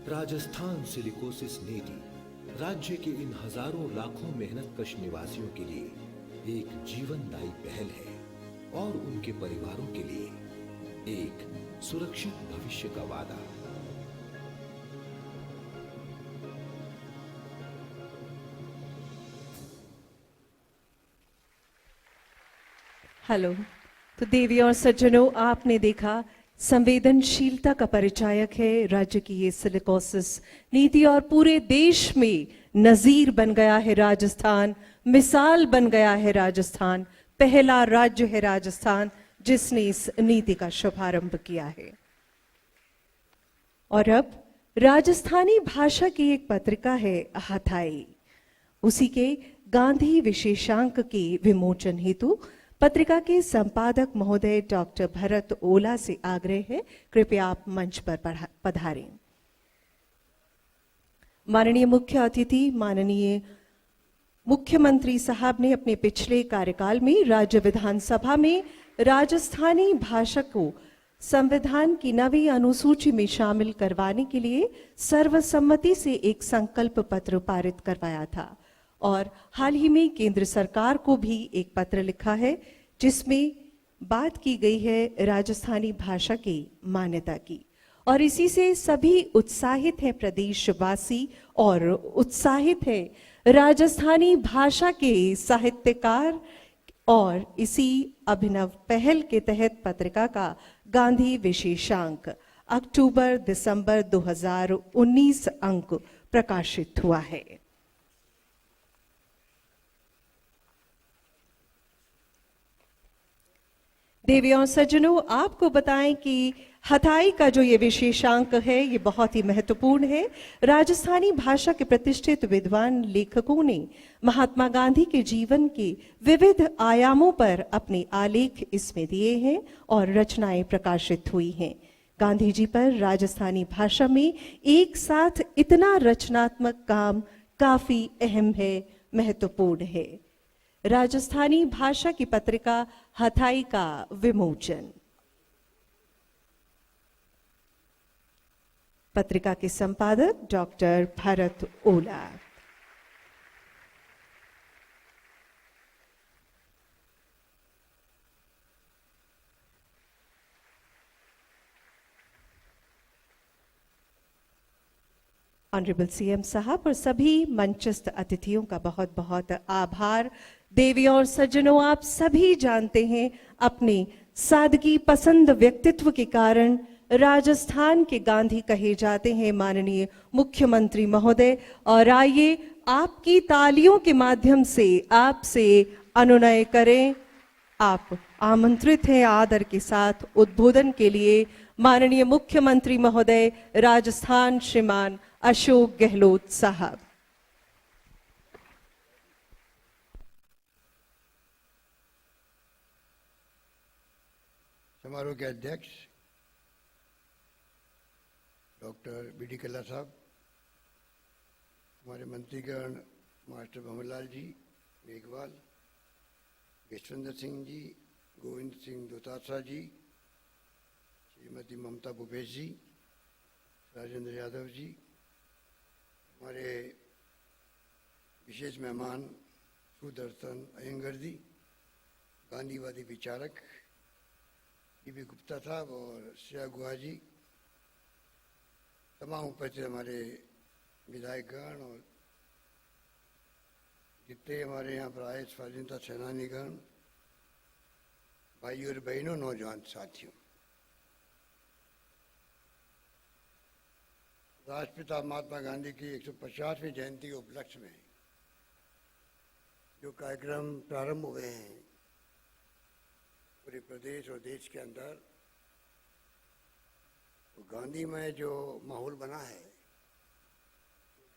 राजस्थान सिलिकोसिस नीति राज्य के इन हजारों लाखों मेहनतकश निवासियों के लिए एक जीवनदायी पहल है और उनके परिवारों के लिए एक सुरक्षित भविष्य का वादा। हेलो। तो देवी और सज्जनों, आपने देखा संवेदनशीलता का परिचायक है राज्य की ये सिलिकोसिस नीति और पूरे देश में नजीर बन गया है राजस्थान, मिसाल बन गया है राजस्थान, पहला राज्य है राजस्थान जिसने इस नीति का शुभारंभ किया है। और अब राजस्थानी भाषा की एक पत्रिका है हथाई, उसी के गांधी विशेषांक के विमोचन हेतु पत्रिका के संपादक महोदय डॉक्टर भरत ओला से आग्रह है, कृपया आप मंच पर पधारें। माननीय मुख्य अतिथि माननीय मुख्यमंत्री साहब ने अपने पिछले कार्यकाल में राज्य विधानसभा में राजस्थानी भाषा को संविधान की नवी अनुसूची में शामिल करवाने के लिए सर्वसम्मति से एक संकल्प पत्र पारित करवाया था और हाल ही में केंद्र सरकार को भी एक पत्र लिखा है जिसमें बात की गई है राजस्थानी भाषा की मान्यता की। और इसी से सभी उत्साहित हैं प्रदेशवासी और उत्साहित है राजस्थानी भाषा के साहित्यकार और इसी अभिनव पहल के तहत पत्रिका का गांधी विशेषांक अक्टूबर-दिसंबर 2019 अंक प्रकाशित हुआ है। देवी और सज्जनों, आपको बताएं कि हथाई का जो ये विशेषांक है ये बहुत ही महत्वपूर्ण है। राजस्थानी भाषा के प्रतिष्ठित विद्वान लेखकों ने महात्मा गांधी के जीवन के विविध आयामों पर अपने आलेख इसमें दिए हैं और रचनाएं प्रकाशित हुई हैं। गांधी जी पर राजस्थानी भाषा में एक साथ इतना रचनात्मक काम काफी अहम है, महत्वपूर्ण है। राजस्थानी भाषा की पत्रिका हथाई का विमोचन। पत्रिका के संपादक डॉक्टर भरत ओला। ऑनरेबल सीएम साहब और सभी मंचस्थ अतिथियों का बहुत बहुत आभार। देवी और सज्जनों, आप सभी जानते हैं अपने सादगी पसंद व्यक्तित्व के कारण राजस्थान के गांधी कहे जाते हैं माननीय मुख्यमंत्री महोदय। और आइए आपकी तालियों के माध्यम से आपसे अनुनय करें। आप आमंत्रित हैं आदर के साथ उद्बोधन के लिए माननीय मुख्यमंत्री महोदय राजस्थान श्रीमान अशोक गहलोत साहब। समारोह के अध्यक्ष डॉक्टर बी.डी. कल्ला साहब, हमारे मंत्रीगण मास्टर भंवरलाल जी मेघवाल, यशवंत सिंह जी, गोविंद सिंह दोतात्रा जी, श्रीमती ममता भूपेश जी, राजेंद्र यादव जी, हमारे विशेष मेहमान सुदर्शन अयंगर जी, गांधीवादी विचारक बी गुप्ता साहब और श्रेया गुहा जी, तमाम उपस्थित हमारे विधायकगण और जितने हमारे यहाँ पर आए स्वाधीनता सेनानीगण, भाइयों और बहनों, नौजवान साथियों, राष्ट्रपिता महात्मा गांधी की 150वीं जयंती के उपलक्ष्य में जो कार्यक्रम प्रारंभ हुए हैं प्रदेश और देश के अंदर तो गांधी में जो माहौल बना है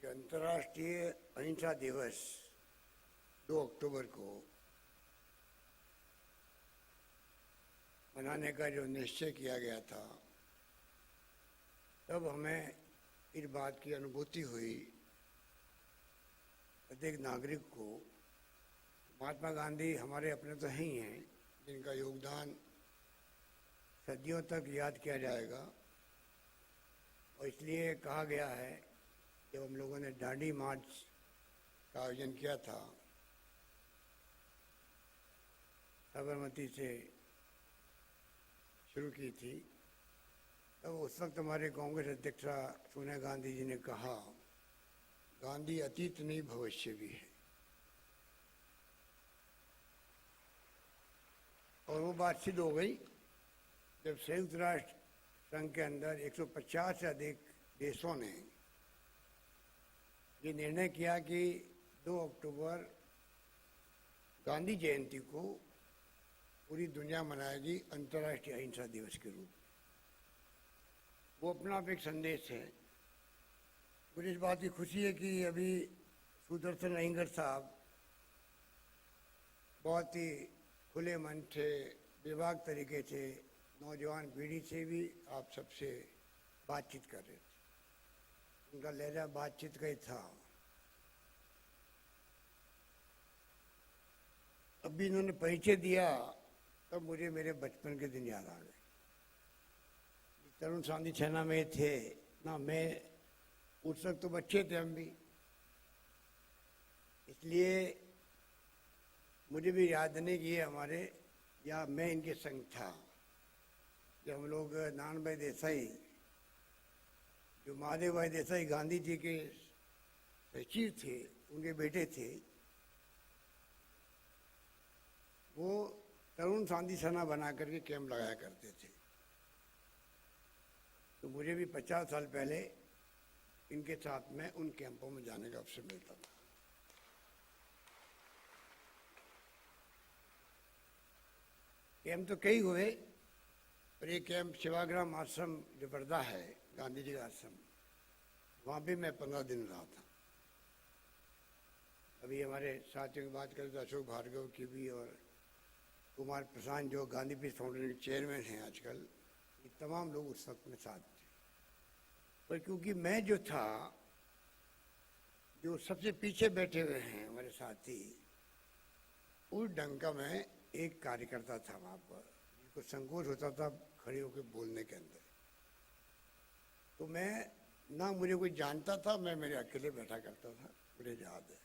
कि अंतर्राष्ट्रीय अहिंसा दिवस 2 अक्टूबर को मनाने का जो निश्चय किया गया था, तब हमें इस बात की अनुभूति हुई प्रत्येक नागरिक को, महात्मा गांधी हमारे अपने तो हैं ही हैं, जिनका योगदान सदियों तक याद किया जाएगा। और इसलिए कहा गया है, जब हम लोगों ने दांडी मार्च का आयोजन किया था साबरमती से शुरू की थी, तब उस वक्त हमारे कांग्रेस अध्यक्षा सोनिया गांधी जी ने कहा, गांधी अतीत नहीं भविष्य भी है। और वो बात सिद्ध हो गई जब संयुक्त राष्ट्र संघ के अंदर 150 से अधिक देशों ने ये निर्णय किया कि 2 अक्टूबर गांधी जयंती को पूरी दुनिया मनाएगी अंतर्राष्ट्रीय अहिंसा दिवस के रूप। वो अपना आप एक संदेश है। मुझे इस बात की खुशी है कि अभी सुदर्शन अयंगर साहब बहुत ही खुले मन थे, बेबाक तरीके से नौजवान पीढ़ी से भी आप सबसे बातचीत कर रहे थे। उनका लहजा बातचीत का ही था। अभी इन्होंने परिचय दिया तब मुझे मेरे बचपन के दिन याद आ गए। तरुण साथी सेना में थे ना, मैं उस वक्त तो बच्चे थे हम भी, इसलिए मुझे भी याद नहीं कि ये हमारे या मैं इनके संग था। जब हम लोग नारायण भाई देसाई, जो महादेव भाई देसाई गांधी जी के सचिव थे, उनके बेटे थे, वो तरुण शांति सेना बना करके कैंप लगाया करते थे। तो मुझे भी 50 साल पहले इनके साथ में उन कैंपों में जाने का अवसर मिलता था। कैंप तो कई हुए, पर ये कैंप सेवाग्राम आश्रम जो वर्धा है, गांधी जी का आश्रम, वहाँ भी मैं 15 दिन रहा था। अभी हमारे साथियों की बात करें तो अशोक भार्गव की भी और कुमार प्रशांत जो गांधी पीस फाउंडेशन के चेयरमैन हैं आजकल, ये तमाम लोग उस वक्त में साथ थे। पर क्योंकि मैं जो था, जो सबसे पीछे बैठे हुए हैं हमारे साथी, उस ढंग का मैं एक कार्यकर्ता था वहाँ पर, जिसको संकोच होता था खड़े होकर बोलने के अंदर। तो मैं ना मुझे कोई जानता था, मैं मेरे अकेले बैठा करता था, मुझे याद है।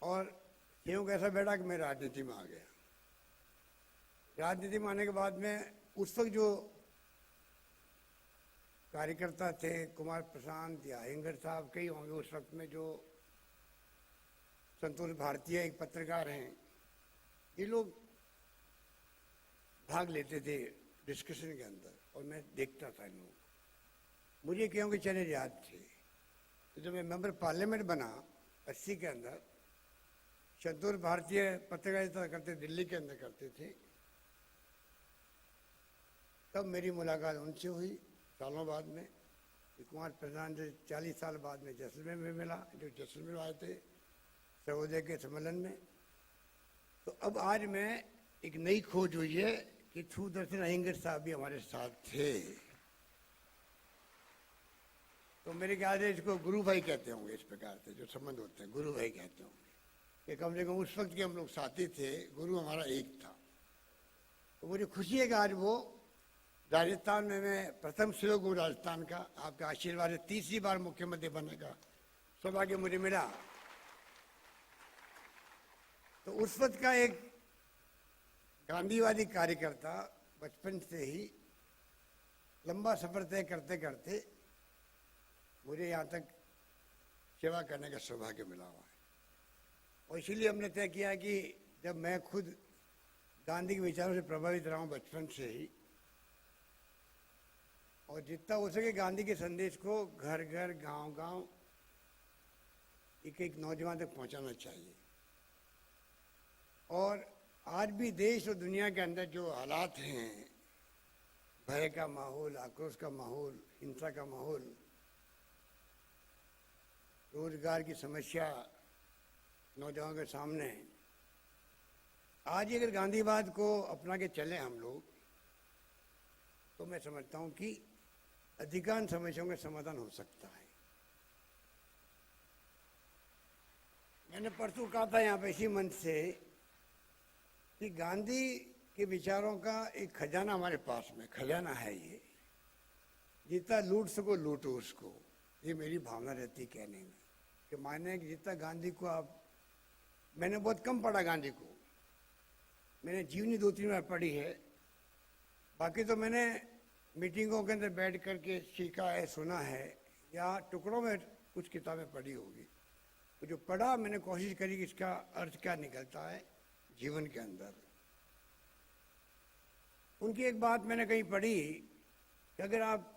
और क्यों कैसा बैठा कि मैं राजनीति में आ गया। राजनीति में आने के बाद में उस वक्त जो कार्यकर्ता थे, कुमार प्रशांत या अयंगर साहब, कई होंगे उस वक्त में, जो संतोष भारतीय एक पत्रकार हैं, ये लोग भाग लेते थे डिस्कशन के अंदर और मैं देखता था इन लोगों को। मुझे क्यों के चले याद थे। तो जब मैं मेंबर पार्लियामेंट बना 80 के अंदर, संतोष भारतीय पत्रकारिता करते दिल्ली के अंदर करते थे, तब मेरी मुलाकात उनसे हुई सालों बाद में। कुमार प्रधान जो 40 साल बाद में जैसलमेर में मिला, जो जैसलमेर आए थे सर्वोदय के सम्मेलन में। तो अब आज मैं एक नई खोज हुई है कि सुदर्शन अयंगर साहब भी हमारे साथ थे। तो मेरे ख्याल से इसको गुरु भाई कहते होंगे, इस प्रकार से जो संबंध होते हैं गुरु भाई कहते होंगे, कि कम से कम उस वक्त के हम लोग साथी थे, गुरु हमारा एक था। तो मुझे खुशी है कि आज वो राजस्थान में मैं प्रथम सेवक हूँ राजस्थान का। आपका आशीर्वाद है, 3री बार मुख्यमंत्री बनने का सौभाग्य मुझे मिला। तो उस वक्त का एक गांधीवादी कार्यकर्ता बचपन से ही लंबा सफर तय करते करते मुझे यहाँ तक सेवा करने का सौभाग्य मिला हुआ है। और इसीलिए हमने तय किया कि जब मैं खुद गांधी के विचारों से प्रभावित रहा हूँ बचपन से ही, और जितना हो सके गांधी के संदेश को घर घर, गांव गांव, एक एक नौजवान तक पहुंचाना चाहिए। और आज भी देश और दुनिया के अंदर जो हालात हैं, भय का माहौल, आक्रोश का माहौल, हिंसा का माहौल, रोजगार की समस्या नौजवानों के सामने है। आज अगर गांधीवाद को अपना के चले हम लोग, तो मैं समझता हूं कि अधिकांश समस्याओं का समाधान हो सकता है। मैंने परसों कहा था यहाँ पे इसी मंच से कि गांधी के विचारों का एक खजाना हमारे पास में खजाना है। ये जितना लूट सको लूटो उसको, ये मेरी भावना रहती कहने में। कि माने कि जितना गांधी को आप, मैंने बहुत कम पढ़ा गांधी को, मैंने जीवनी 2-3 बार पढ़ी है, बाकी तो मैंने मीटिंगों के अंदर बैठ करके सीखा है, सुना है, या टुकड़ों में कुछ किताबें पढ़ी होगी। तो जो पढ़ा मैंने कोशिश करी कि इसका अर्थ क्या निकलता है जीवन के अंदर। उनकी एक बात मैंने कहीं पढ़ी कि अगर आप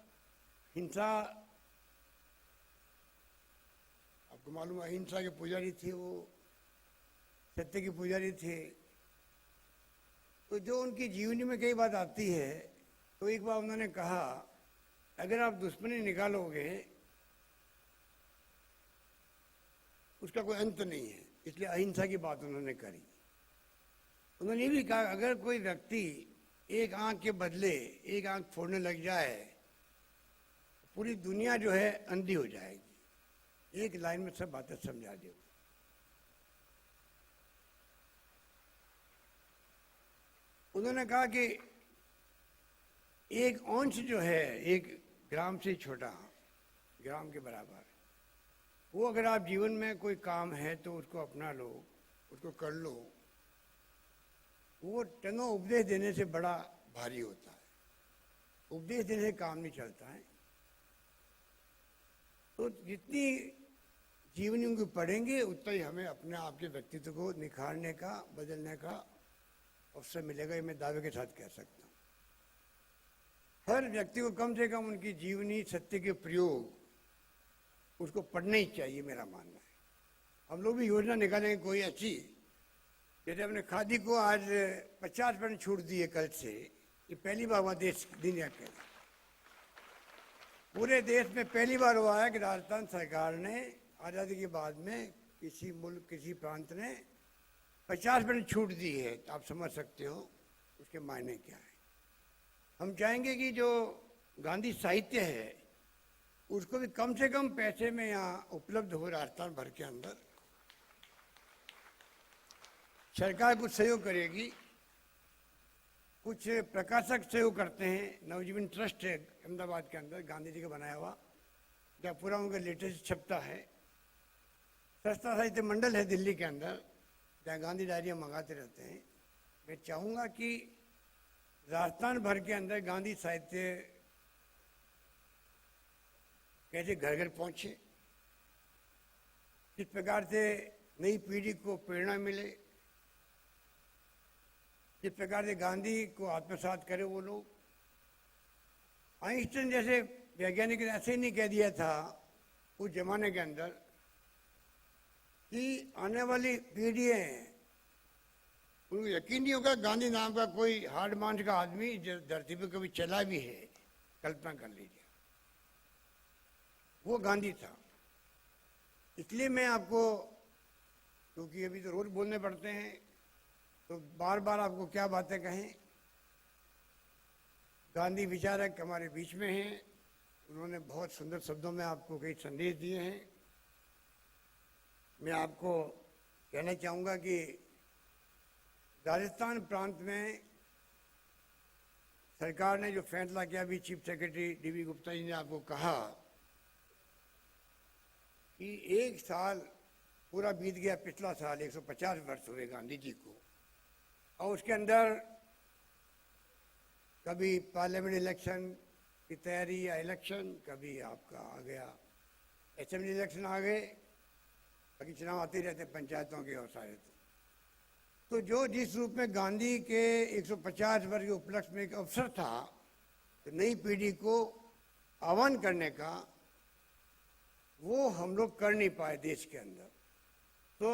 हिंसा, आपको मालूम है अहिंसा के पुजारी थे, वो सत्य के पुजारी थे, तो जो उनकी जीवनी में कई बात आती है, तो एक बार उन्होंने कहा अगर आप दुश्मनी निकालोगे उसका कोई अंत नहीं है, इसलिए अहिंसा की बात उन्होंने करी। उन्होंने ये भी कहा अगर कोई व्यक्ति एक आंख के बदले एक आंख फोड़ने लग जाए, पूरी दुनिया जो है अंधी हो जाएगी। एक लाइन में सब बातें समझा दो। उन्होंने कहा कि एक अंश जो है एक ग्राम से छोटा, ग्राम के बराबर, वो अगर आप जीवन में कोई काम है तो उसको अपना लो, उसको कर लो, वो टनों उपदेश देने से बड़ा भारी होता है। उपदेश देने से काम नहीं चलता है। तो जितनी जीवनी उनकी पढ़ेंगे उतना ही हमें अपने आप के व्यक्तित्व को निखारने का, बदलने का अवसर मिलेगा। ये मैं दावे के साथ कह सकता हूँ। हर व्यक्ति को कम से कम उनकी जीवनी, सत्य के प्रयोग उसको पढ़ना ही चाहिए, मेरा मानना है। हम लोग भी योजना निकालेंगे कोई अच्छी, जैसे हमने खादी को आज 50% छूट दी है कल से, ये पहली बार हुआ देश दुनिया के पूरे देश में पहली बार हुआ है कि राजस्थान सरकार ने आज़ादी के बाद में किसी मुल्क, किसी प्रांत ने 50% छूट दी है। तो आप समझ सकते हो उसके मायने क्या है। हम चाहेंगे कि जो गांधी साहित्य है उसको भी कम से कम पैसे में यहाँ उपलब्ध हो राजस्थान भर के अंदर। सरकार कुछ सहयोग करेगी, कुछ प्रकाशक सहयोग करते हैं। नवजीवन ट्रस्ट है अहमदाबाद के अंदर, गांधी जी का बनाया हुआ, जहाँ पूरा उनका लेटेस्ट छपता है। सस्ता साहित्य मंडल है दिल्ली के अंदर, जहाँ गांधी डायरियाँ मंगाते रहते हैं। मैं चाहूँगा कि राजस्थान भर के अंदर गांधी साहित्य कैसे घर घर पहुँचे, किस प्रकार से नई पीढ़ी को प्रेरणा मिले, जिस प्रकार से गांधी को आत्मसात करे वो लोग। आइंस्टाइन जैसे वैज्ञानिक ने ऐसे ही नहीं कह दिया था उस जमाने के अंदर कि आने वाली पीढ़ी है, उनको यकीन नहीं होगा गांधी नाम का कोई हार्ड मांस का आदमी धरती पे कभी चला भी है। कल्पना कर लीजिए, वो गांधी था। इसलिए मैं आपको, क्योंकि अभी तो रोज बोलने पड़ते हैं, तो बार बार आपको क्या बातें कहें। गांधी विचारक हमारे बीच में हैं, उन्होंने बहुत सुंदर शब्दों में आपको कई संदेश दिए हैं। मैं आपको कहना चाहूँगा कि राजस्थान प्रांत में सरकार ने जो फैसला किया, अभी chief secretary DV Gupta ji ने आपको कहा कि एक साल पूरा बीत गया, पिछला साल 150 वर्ष हुए गांधी जी को, और उसके अंदर कभी पार्लियामेंट इलेक्शन की तैयारी या इलेक्शन, कभी आपका आ गया असेंबली इलेक्शन आ गए, बाकी चुनाव आते रहते पंचायतों के और सारे। तो जो जिस रूप में गांधी के 150 वर्ष के उपलक्ष्य में एक अवसर था तो नई पीढ़ी को आह्वान करने का, वो हम लोग कर नहीं पाए देश के अंदर। तो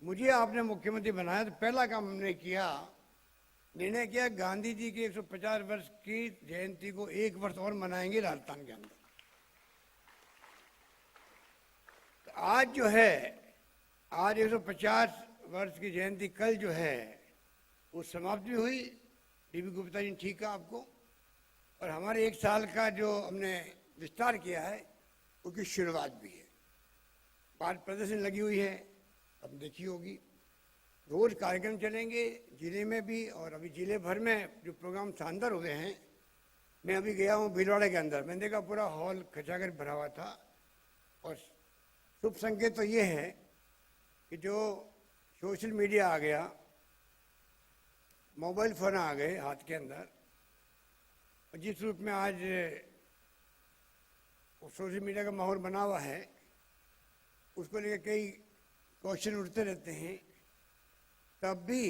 मुझे आपने मुख्यमंत्री बनाया तो पहला काम हमने किया, निर्णय किया गांधी जी की 150 वर्ष की जयंती को 1 वर्ष और मनाएंगे राजस्थान के अंदर। तो आज जो है, आज 150 वर्ष की जयंती कल जो है वो समाप्त भी हुई। डीबी गुप्ता जी ने ठीक कहा आपको, और हमारे 1 साल का जो हमने विस्तार किया है उसकी शुरुआत भी है। बात प्रदर्शन लगी हुई है, अब देखी होगी, रोज कार्यक्रम चलेंगे जिले में भी, और अभी जिले भर में जो प्रोग्राम शानदार हुए हैं। मैं अभी गया हूँ भीलवाड़ा के अंदर, मैंने देखा पूरा हॉल खचाखच भरा हुआ था। और शुभ संकेत तो ये है कि जो सोशल मीडिया आ गया, मोबाइल फोन आ गए हाथ के अंदर, और जिस रूप में आज सोशल मीडिया का माहौल बना हुआ है, उसको लेकर कई क्वेश्चन उठते रहते हैं। तब भी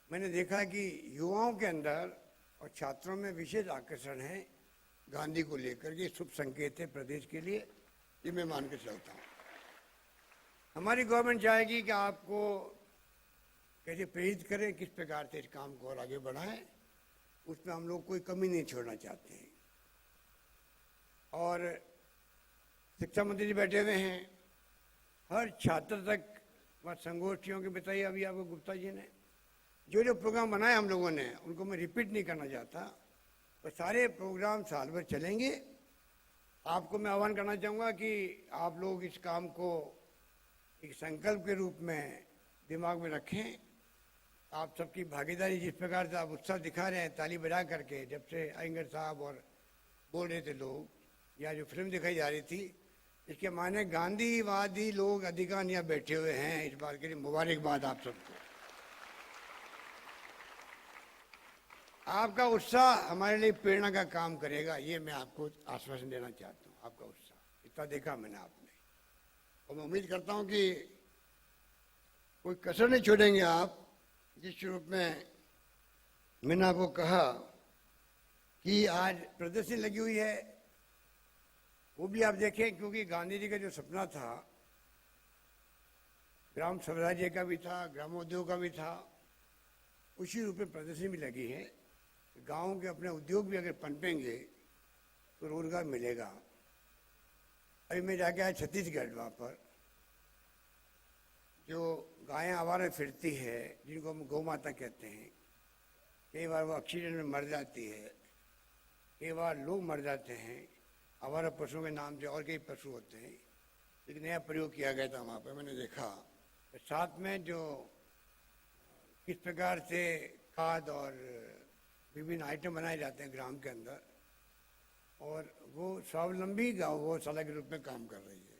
मैंने देखा कि युवाओं के अंदर और छात्रों में विशेष आकर्षण है गांधी को लेकर के। शुभ संकेत है प्रदेश के लिए, ये मैं मान के चलता हूँ। हमारी गवर्नमेंट चाहेगी कि आपको कैसे प्रेरित करें, किस प्रकार से इस काम को और आगे बढ़ाएं, उसमें हम लोग कोई कमी नहीं छोड़ना चाहते हैं। और शिक्षा मंत्री जी बैठे हुए हैं, हर छात्र तक वह संगोष्ठियों के बताइए, अभी आपको गुप्ता जी ने जो जो प्रोग्राम बनाए हम लोगों ने, उनको मैं रिपीट नहीं करना चाहता, तो सारे प्रोग्राम साल भर चलेंगे। आपको मैं आह्वान करना चाहूँगा कि आप लोग इस काम को एक संकल्प के रूप में दिमाग में रखें। आप सबकी भागीदारी, जिस प्रकार से आप उत्साह दिखा रहे हैं ताली बजा करके, जब से अयंगर साहब और बोल रहे थे लोग, या जो फिल्म दिखाई जा रही थी, इसके माने गांधीवादी लोग अधिकांश यहाँ बैठे हुए हैं। इस बात के लिए मुबारकबाद आप सबको। आपका उत्साह हमारे लिए प्रेरणा का काम करेगा, ये मैं आपको आश्वासन देना चाहता हूँ। आपका उत्साह इतना देखा मैंने आप में, और मैं उम्मीद करता हूँ कि कोई कसर नहीं छोड़ेंगे आप। जिस रूप में मैंने आपको कहा कि आज प्रदर्शनी लगी हुई है, वो भी आप देखें, क्योंकि गांधी जी का जो सपना था, ग्राम स्वराज्य का भी था, ग्रामोद्योग का भी था, उसी रूप में प्रदर्शनी भी लगी है। गांव के अपने उद्योग भी अगर पनपेंगे तो रोजगार मिलेगा। अभी मैं जाके आया छत्तीसगढ़, वहाँ पर जो गायें आवारा फिरती है, जिनको हम गौ माता कहते हैं, कई बार वो एक्सीडेंट में मर जाती है, कई बार लोग मर जाते हैं आवारा पशुओं के नाम से, और कई पशु होते हैं। एक नया प्रयोग किया गया था वहाँ पर, मैंने देखा। तो साथ में जो किस प्रकार से खाद और विभिन्न आइटम बनाए जाते हैं ग्राम के अंदर, और वो स्वावलंबी गौशाला के रूप में काम कर रही है।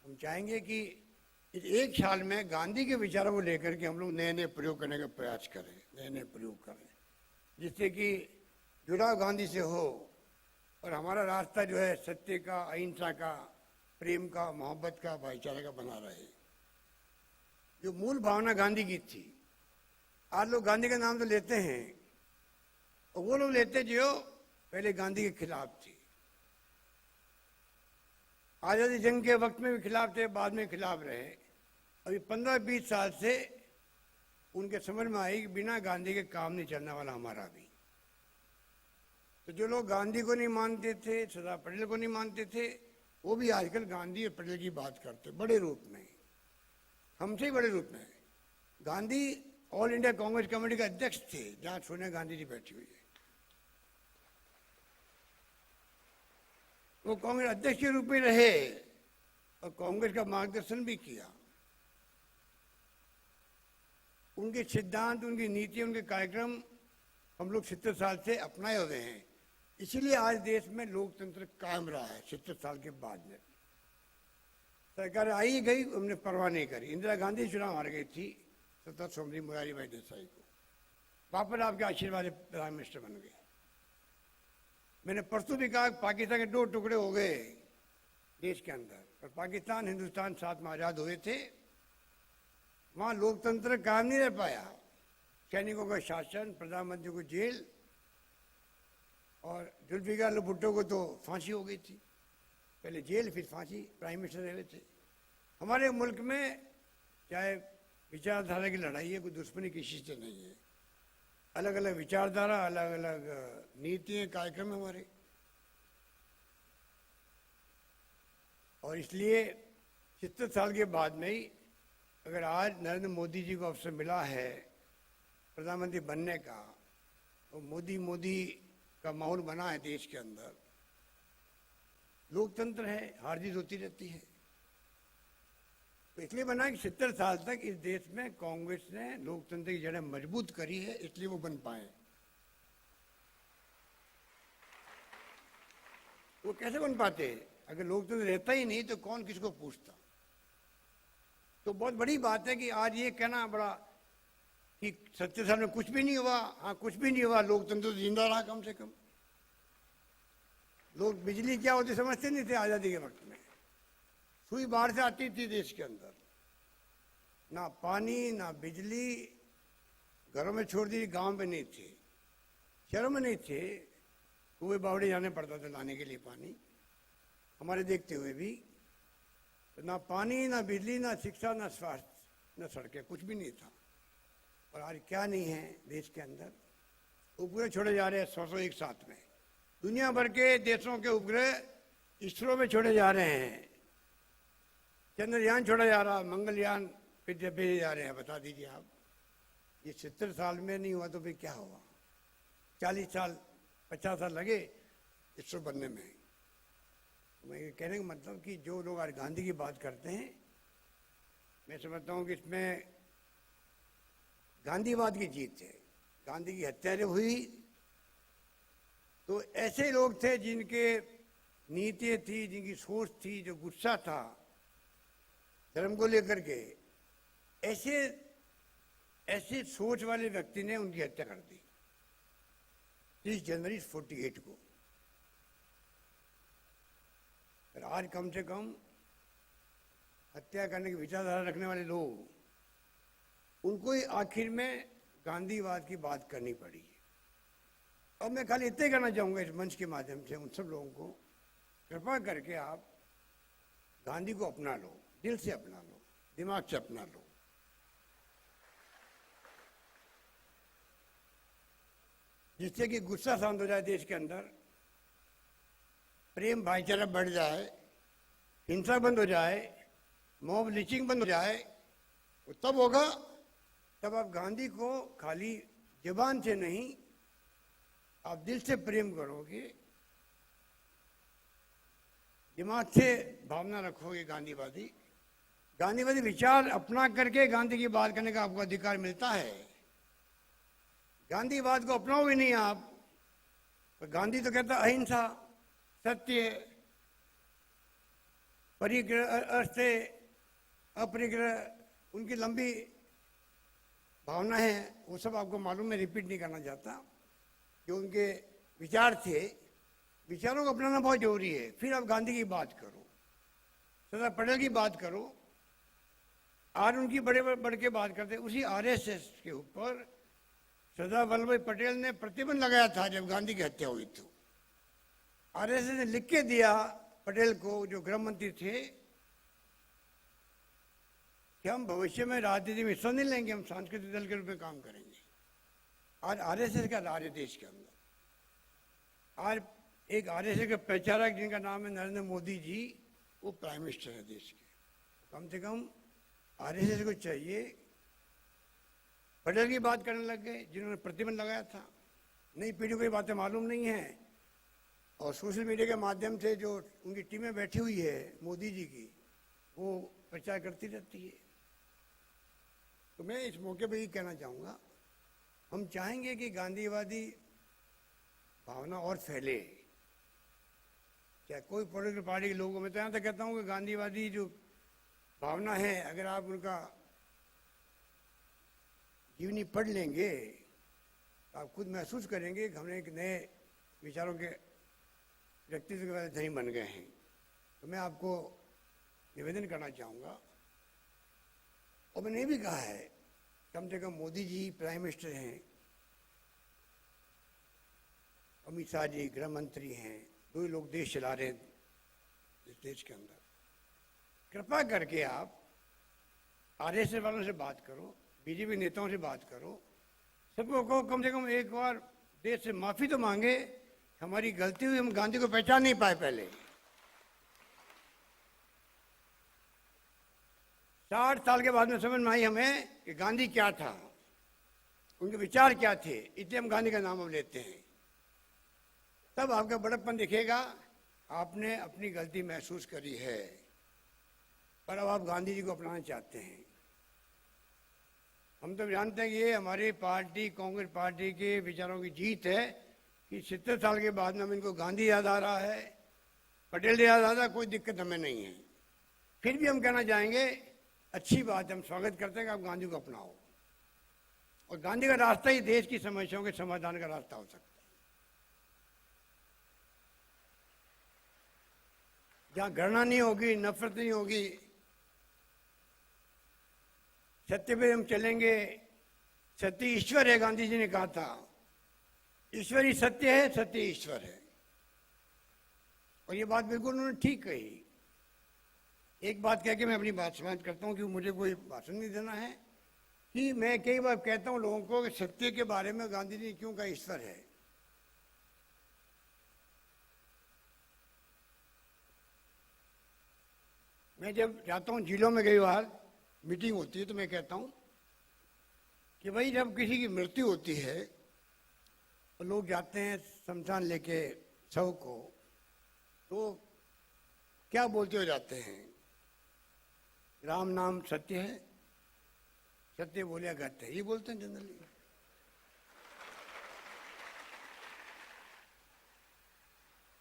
हम चाहेंगे कि इस 1 साल में गांधी के विचारों को लेकर के हम लोग नए नए प्रयोग करने का प्रयास करें, नए नए प्रयोग करें, जिससे कि जुड़ाव गांधी से हो, और हमारा रास्ता जो है सत्य का, अहिंसा का, प्रेम का, मोहब्बत का, भाईचारे का बना रहे। जो मूल भावना गांधी की थी, आज लोग गांधी का नाम तो लेते हैं, और वो लोग लेते जो पहले गांधी के खिलाफ थी। आजादी जंग के वक्त में भी खिलाफ थे, बाद में खिलाफ रहे। अभी 15-20 साल से उनके समझ में आई कि बिना गांधी के काम नहीं चलने वाला हमारा भी। तो जो लोग गांधी को नहीं मानते थे, सरदार पटेल को नहीं मानते थे, वो भी आजकल गांधी और पटेल की बात करते, बड़े रूप में, हमसे ही बड़े रूप में। Gandhi all India Congress committee के अध्यक्ष थे, जहां सोनिया गांधी जी बैठी हुई है। वो कांग्रेस अध्यक्ष के रूप में रहे और कांग्रेस का मार्गदर्शन भी किया। उनके सिद्धांत, उनकी नीति, उनके कार्यक्रम हम लोग 70 साल से अपनाए हुए हैं। इसीलिए आज देश में लोकतंत्र कायम रहा है। 70 साल के बाद में सरकार आई गई, हमने परवाह नहीं करी। इंदिरा गांधी चुनाव हार गई थी, सत्ता सौंपी मोरारजी भाई देसाई को, वापस आपके आशीर्वाद से प्राइम मिनिस्टर बन गए। मैंने परसों भी कहा पाकिस्तान के 2 टुकड़े हो गए देश के अंदर, और पाकिस्तान हिंदुस्तान साथ में आजाद हुए थे। वहां लोकतंत्र कायम नहीं रह पाया। सैनिकों का शासन, प्रधानमंत्री को जेल, और जुल्फिकार भुट्टो को तो फांसी हो गई थी। पहले जेल फिर फांसी, प्राइम मिनिस्टर रहे थे। हमारे मुल्क में चाहे विचारधारा की लड़ाई है, कोई दुश्मनी किसी से नहीं है। अलग अलग विचारधारा, अलग अलग नीतियां, कार्यक्रम है हमारे, और इसलिए 70 साल के बाद में ही अगर आज नरेंद्र मोदी जी को अवसर मिला है प्रधानमंत्री बनने का, तो मोदी का माहौल बना है देश के अंदर। लोकतंत्र है, हार जीत होती रहती है, तो इसलिए बना कि 70 साल तक इस देश में कांग्रेस ने लोकतंत्र की जड़ें मजबूत करी है, इसलिए वो बन पाए। वो कैसे बन पाते? अगर लोकतंत्र रहता ही नहीं तो कौन किसको पूछता? तो बहुत बड़ी बात है कि आज ये कहना बड़ा कि 70 साल में कुछ भी नहीं हुआ। हाँ, कुछ भी नहीं हुआ, लोकतंत्र तो जिंदा रहा कम से कम। लोग बिजली क्या होती समझते नहीं थे आजादी के वक्त में। सुई बाहर से आती थी देश के अंदर, ना पानी ना बिजली, घरों में छोड़ दी, गांव में नहीं थे, शहरों में नहीं थे, कुएं बावड़े जाने पड़ता था लाने के लिए पानी। हमारे देखते हुए भी तो ना पानी ना बिजली ना शिक्षा ना स्वास्थ्य ना सड़कें, कुछ भी नहीं था। और आज क्या नहीं है देश के अंदर? उपग्रह छोड़े जा रहे हैं 100 एक साथ में। दुनिया भर के देशों के उपग्रह इसरो में छोड़े जा रहे हैं। चंद्रयान छोड़ा जा रहा, मंगलयान फिर भेजे जा रहे हैं। बता दीजिए आप, ये 70 साल में नहीं हुआ तो फिर क्या हुआ? 40 साल 50 साल लगे इसरो बनने में। मैं ये कहने का मतलब कि जो लोग आज गांधी की बात करते हैं, मैं समझता हूँ कि इसमें गांधीवाद की जीत है। गांधी की हत्या जब हुई तो ऐसे लोग थे जिनके नीतियाँ थी, जिनकी सोच थी, जो गुस्सा था धर्म को लेकर के, ऐसे सोच वाले व्यक्ति ने उनकी हत्या कर दी 30 जनवरी 48 को। पर आज कम से कम हत्या करने की विचारधारा रखने वाले लोग, उनको ही आखिर में गांधीवाद की बात करनी पड़ी। और मैं खाली इतना करना चाहूँगा इस मंच के माध्यम से उन सब लोगों को, कृपा करके आप गांधी को अपना लो, दिल से अपना लो, दिमाग से अपना लो। जिससे कि गुस्सा शांत हो जाए देश के अंदर, प्रेम भाईचारा बढ़ जाए, हिंसा बंद हो जाए, मॉब लिंचिंग बंद हो जाए। वो तब होगा तब आप गांधी को खाली जुबान से नहीं, आप दिल से प्रेम करोगे, दिमाग से भावना रखोगे। गांधीवादी विचार अपना करके गांधी की बात करने का आपको अधिकार मिलता है। गांधीवाद को अपनाओ भी नहीं आप, तो गांधी तो कहता अहिंसा, सत्य, परिग्रह, अर्थे, अपरिग्रह, उनकी लंबी भावना है, वो सब आपको मालूम है, रिपीट नहीं करना चाहता। जो उनके विचार थे, विचारों को अपनाना बहुत जरूरी है। फिर आप गांधी की बात करो, सरदार पटेल की बात करो। आज उनकी बढ़ के बात करते, उसी आरएसएस के ऊपर सरदार वल्लभ भाई पटेल ने प्रतिबंध लगाया था जब गांधी की हत्या हुई। तो आरएसएस ने लिख के दिया पटेल को, जो गृह मंत्री थे, कि हम भविष्य में राजनीति में हिस्सा नहीं लेंगे, हम सांस्कृतिक दल के रूप में काम करेंगे। आज आरएसएस का राज है देश के अंदर। आज एक आरएसएस का प्रचारक जिनका नाम है नरेंद्र मोदी जी, वो प्राइम मिनिस्टर है देश के। कम से कम आरएसएस को चाहिए, पटेल की बात करने लग गए जिन्होंने प्रतिबंध लगाया था। नई पीढ़ी को ये बातें मालूम नहीं है, और सोशल मीडिया के माध्यम से जो उनकी टीमें बैठी हुई है मोदी जी की, वो प्रचार करती रहती है। तो मैं इस मौके पर ये कहना चाहूँगा, हम चाहेंगे कि गांधीवादी भावना और फैले, क्या कोई पॉलिटिकल पार्टी के लोगों में। तो यहाँ तक कहता हूँ कि गांधीवादी जो भावना है, अगर आप उनका जीवनी पढ़ लेंगे तो आप खुद महसूस करेंगे कि हमने एक नए विचारों के व्यक्तित्व के वाले धनी बन गए हैं। तो मैं आपको निवेदन करना चाहूँगा, और मैंने ये भी कहा है, कम से कम मोदी जी प्राइम मिनिस्टर हैं, अमित शाह जी गृह मंत्री हैं, 2 लोग देश चला रहे हैं इस देश के अंदर। कृपा करके आप आरएसएस वालों से बात करो, बीजेपी नेताओं से बात करो, सबको कहो कम से कम एक बार देश से माफी तो मांगे, हमारी गलती हुई, हम गांधी को पहचान नहीं पाए पहले। 60 साल के बाद में समझ में आई हमें कि गांधी क्या था, उनके विचार क्या थे, इसलिए हम गांधी का नाम अब लेते हैं। तब आपका बड़प्पन दिखेगा, आपने अपनी गलती महसूस करी है, पर अब आप गांधी जी को अपनाना चाहते हैं। हम तो जानते हैं कि ये हमारी पार्टी, कांग्रेस पार्टी के विचारों की जीत है कि 70 साल के बाद में हम इनको गांधी याद आ रहा है, पटेल याद आ रहा है, कोई दिक्कत हमें नहीं है। फिर भी हम कहना चाहेंगे, अच्छी बात, हम स्वागत करते हैं कि आप गांधी को अपनाओ, और गांधी का रास्ता ही देश की समस्याओं के समाधान का रास्ता हो सकता है। जहां घृणा नहीं होगी, नफरत नहीं होगी, सत्य पे हम चलेंगे। सत्य ईश्वर है, गांधी जी ने कहा था, ईश्वर ही सत्य है, सत्य ईश्वर है। और ये बात बिल्कुल उन्होंने ठीक कही। एक बात कह के मैं अपनी बात समाप्त करता हूं, कि मुझे कोई भाषण नहीं देना है, कि मैं कई बार कहता हूं लोगों को कि सत्य के बारे में गांधी जी क्यों कहा ईश्वर है। मैं जब जाता हूं जिलों में, कई बार मीटिंग होती है, तो मैं कहता हूं कि भाई जब किसी की मृत्यु होती है तो लोग जाते हैं शमशान लेके शव को, तो क्या बोलते हो जाते हैं, राम नाम सत्य है, सत्य बोलिया गत है, ये बोलते हैं जनरली।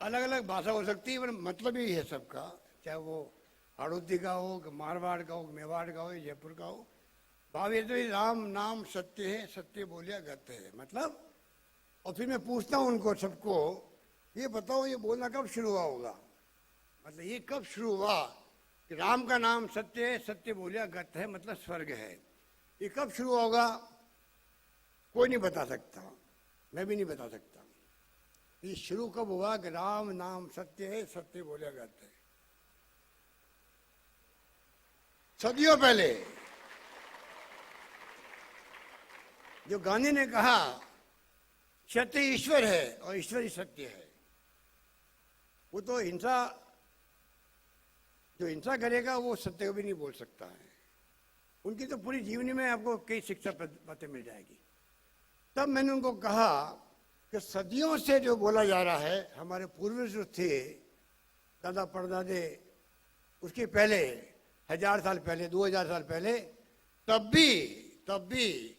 अलग अलग भाषा हो सकती है, पर मतलब ही है सबका, चाहे वो हाड़ौती का हो, कि मारवाड़ का हो, मेवाड़ का हो, जयपुर का हो। भाव ये तो राम नाम सत्य है, सत्य बोलिया गत है, मतलब। और फिर मैं पूछता हूं उनको सबको, ये बताओ ये बोलना कब शुरू हुआ होगा, मतलब ये कब शुरू हुआ कि राम का नाम सत्य है, सत्य बोलिया गत है, मतलब स्वर्ग है। ये कब शुरू होगा, कोई नहीं बता सकता, मैं भी नहीं बता सकता। ये शुरू कब हुआ कि राम नाम सत्य है, सत्य बोलिया गत है? सदियों पहले जो गांधी ने कहा सत्य ईश्वर है और ईश्वर ही सत्य है, वो तो हिंसा, जो हिंसा करेगा वो सत्य को भी नहीं बोल सकता है। उनकी तो पूरी जीवनी में आपको कई शिक्षा बातें मिल जाएगी। तब मैंने उनको कहा कि सदियों से जो बोला जा रहा है, हमारे पूर्वज जो थे, दादा परदादे, उसके पहले 1000 साल पहले, 2000 साल पहले, तब भी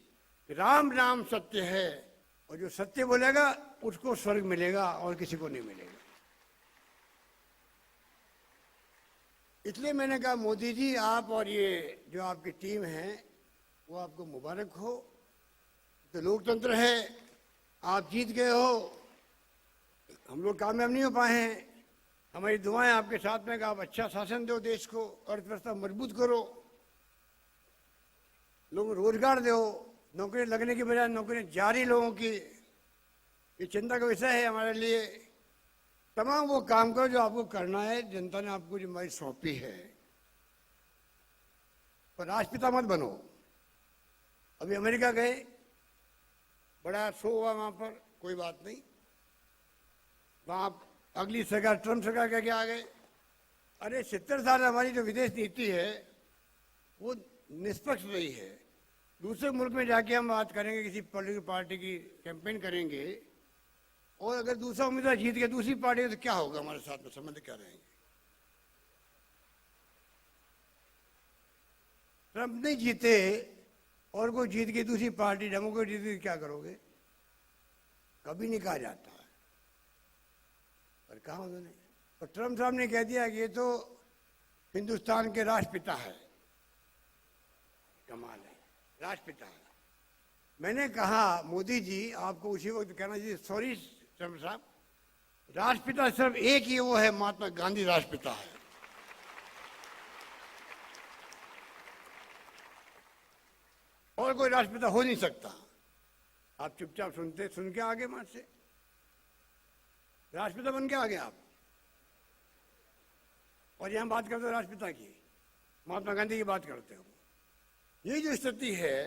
राम नाम सत्य है, और जो सत्य बोलेगा उसको स्वर्ग मिलेगा और किसी को नहीं मिलेगा। इसलिए मैंने कहा मोदी जी, आप और ये जो आपकी टीम है वो आपको मुबारक हो, तो लोकतंत्र है, आप जीत गए हो, हम लोग कामयाब नहीं हो पाए हैं। हमारी दुआएं आपके साथ में कि आप अच्छा शासन दो देश को, अर्थव्यवस्था मजबूत करो, लोगों को रोजगार दो, नौकरी लगने की बजाय नौकरी जारी लोगों की, ये चिंता का विषय है हमारे लिए। तमाम वो काम करो जो आपको करना है, जनता ने आपको जिम्मेदारी सौंपी है, पर राष्ट्रपिता मत बनो। अभी अमेरिका गए, बड़ा शो हुआ वहां पर, कोई बात नहीं, वहां अगली सरकार ट्रम्प सरकार कह के आ गए। अरे 70 साल हमारी जो विदेश नीति है वो निष्पक्ष रही है। दूसरे मुल्क में जाके हम बात करेंगे, किसी पॉलिटिकल पार्टी की कैंपेन करेंगे, और अगर दूसरा उम्मीदवार जीत गया दूसरी पार्टी, तो क्या होगा, हमारे साथ में संबंध क्या रहेंगे? ट्रम्प नहीं जीते और कोई जीत गई दूसरी पार्टी, डेमोक्रेट जीत गई, क्या करोगे? कभी नहीं कहा जाता है, पर कहा उन्होंने। और ट्रम्प साहब ने कह दिया कि ये तो हिंदुस्तान के राष्ट्रपिता है। कमाल है, राष्ट्रपिता है। मैंने कहा मोदी जी, आपको उसी वक्त कहना चाहिए, सॉरी ट्रम्प साहब, राष्ट्रपिता सिर्फ एक ही वो है, महात्मा गांधी राष्ट्रपिता है। और कोई राष्ट्रपिता हो नहीं सकता। आप चुपचाप सुन के आगे वहां से राष्ट्रपिता बन के आ गए आप, और यहां बात करते हो राष्ट्रपिता की, महात्मा गांधी की बात करते हो। ये जो स्थिति है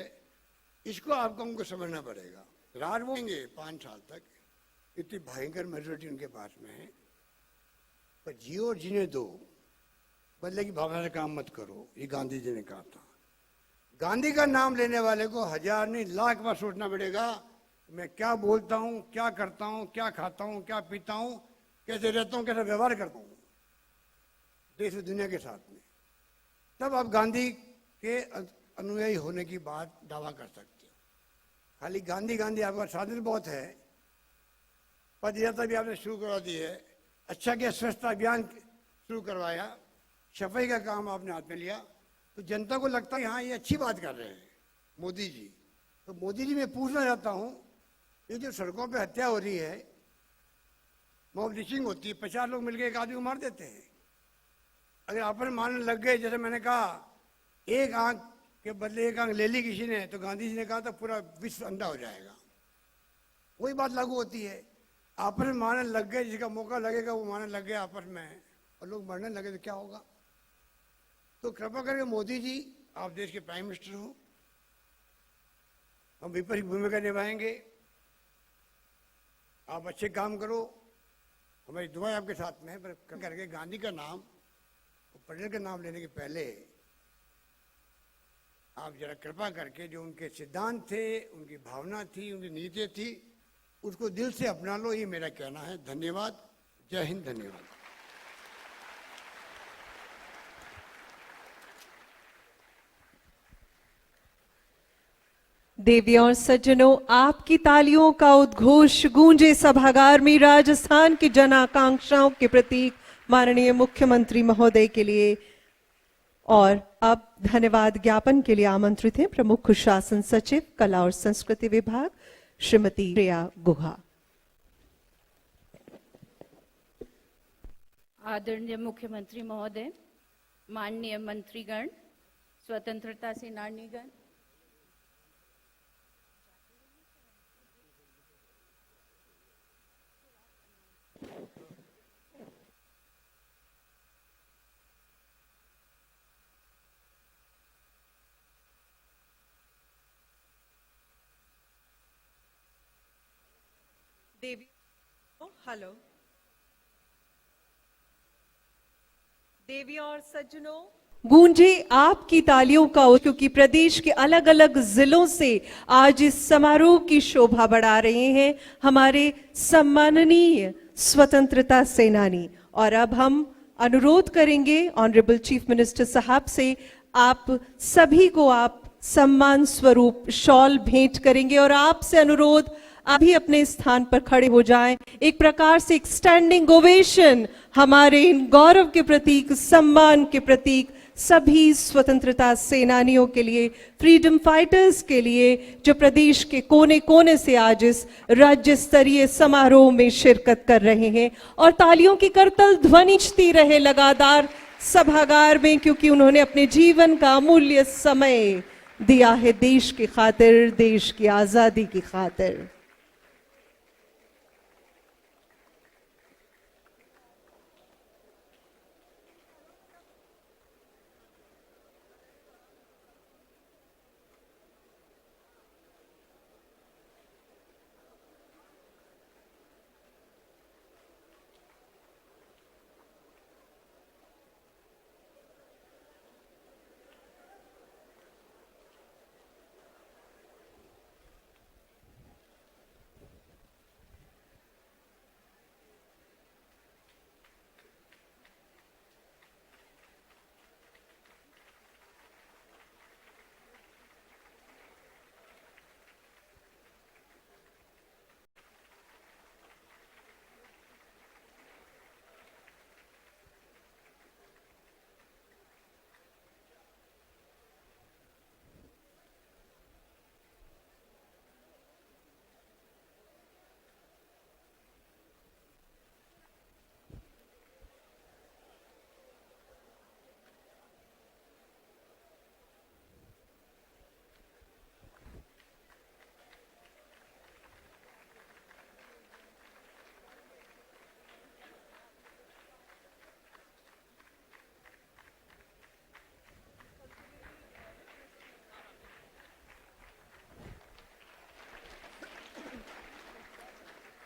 इसको आपको हमको समझना पड़ेगा। राज वो 5 साल तक इतनी भयंकर मेजोरिटी उनके पास में है, पर जियो और जीने दो, बदले की भावना से काम मत करो, ये गांधी जी ने कहा था। गांधी का नाम लेने वाले को 1000 नहीं लाख बार सोचना पड़ेगा, मैं क्या बोलता हूँ, क्या करता हूँ, क्या खाता हूँ, क्या पीता हूँ, कैसे रहता हूँ, कैसे व्यवहार करता हूँ देश और दुनिया के साथ में। तब आप गांधी के अनुयायी होने की बात दावा कर सकते हो। खाली गांधी गांधी आपका साधन बहुत है, पद यात्रा भी आपने शुरू करवा दी है, अच्छा क्या स्वच्छता अभियान शुरू करवाया, सफाई का काम आपने हाथ में लिया, तो जनता को लगता है हाँ ये अच्छी बात कर रहे हैं मोदी जी। तो मोदी जी मैं पूछना चाहता हूँ, ये जो सड़कों पे हत्या हो रही है, मॉब लिंचिंग होती है, 50 लोग मिलकर एक आदमी को मार देते हैं, अगर आपस में मारने लग गए, जैसे मैंने कहा एक आंख के बदले एक आंख ले ली किसी ने, तो गांधी जी ने कहा था पूरा विश्व अंधा हो जाएगा। वही बात लागू होती है, आपस में मारने लग गए, जिसका मौका लगेगा वो मारने लग गए आपस में, और लोग मरने लगे तो क्या होगा। तो कृपा करके मोदी जी, आप देश के प्राइम मिनिस्टर हो, हम विपरीत भूमिका निभाएंगे, आप अच्छे काम करो, हमारी दुआ आपके साथ में है। पर करके गांधी का नाम, पटेल का नाम लेने के पहले आप जरा कृपा करके जो उनके सिद्धांत थे, उनकी भावना थी, उनकी नीति थी, उसको दिल से अपना लो, ये मेरा कहना है। धन्यवाद। जय हिंद। धन्यवाद। देवियों और सज्जनों, आपकी तालियों का उद्घोष गूंजे सभागार में राजस्थान की जन आकांक्षाओं के प्रतीक माननीय मुख्यमंत्री महोदय के लिए। और अब धन्यवाद ज्ञापन के लिए आमंत्रित हैं प्रमुख शासन सचिव कला और संस्कृति विभाग श्रीमती प्रिया गुहा। आदरणीय मुख्यमंत्री महोदय, माननीय मंत्रीगण, स्वतंत्रता सेनानीगण, देवी हेलो देवी और सज्जनों, गूंजे आपकी तालियों का, क्योंकि प्रदेश के अलग अलग जिलों से आज इस समारोह की शोभा बढ़ा रहे हैं हमारे सम्माननीय स्वतंत्रता सेनानी। और अब हम अनुरोध करेंगे ऑनरेबल चीफ मिनिस्टर साहब से, आप सभी को आप सम्मान स्वरूप शॉल भेंट करेंगे और आपसे अनुरोध अभी अपने स्थान पर खड़े हो जाएं। एक प्रकार से एक स्टैंडिंग ओवेशन हमारे इन गौरव के प्रतीक, सम्मान के प्रतीक सभी स्वतंत्रता सेनानियों के लिए, फ्रीडम फाइटर्स के लिए, जो प्रदेश के कोने कोने से आज इस राज्य स्तरीय समारोह में शिरकत कर रहे हैं। और तालियों की करतल ध्वनिचती रहे लगातार सभागार में, क्योंकि उन्होंने अपने जीवन का अमूल्य समय दिया है देश की खातिर, देश की आजादी की खातिर।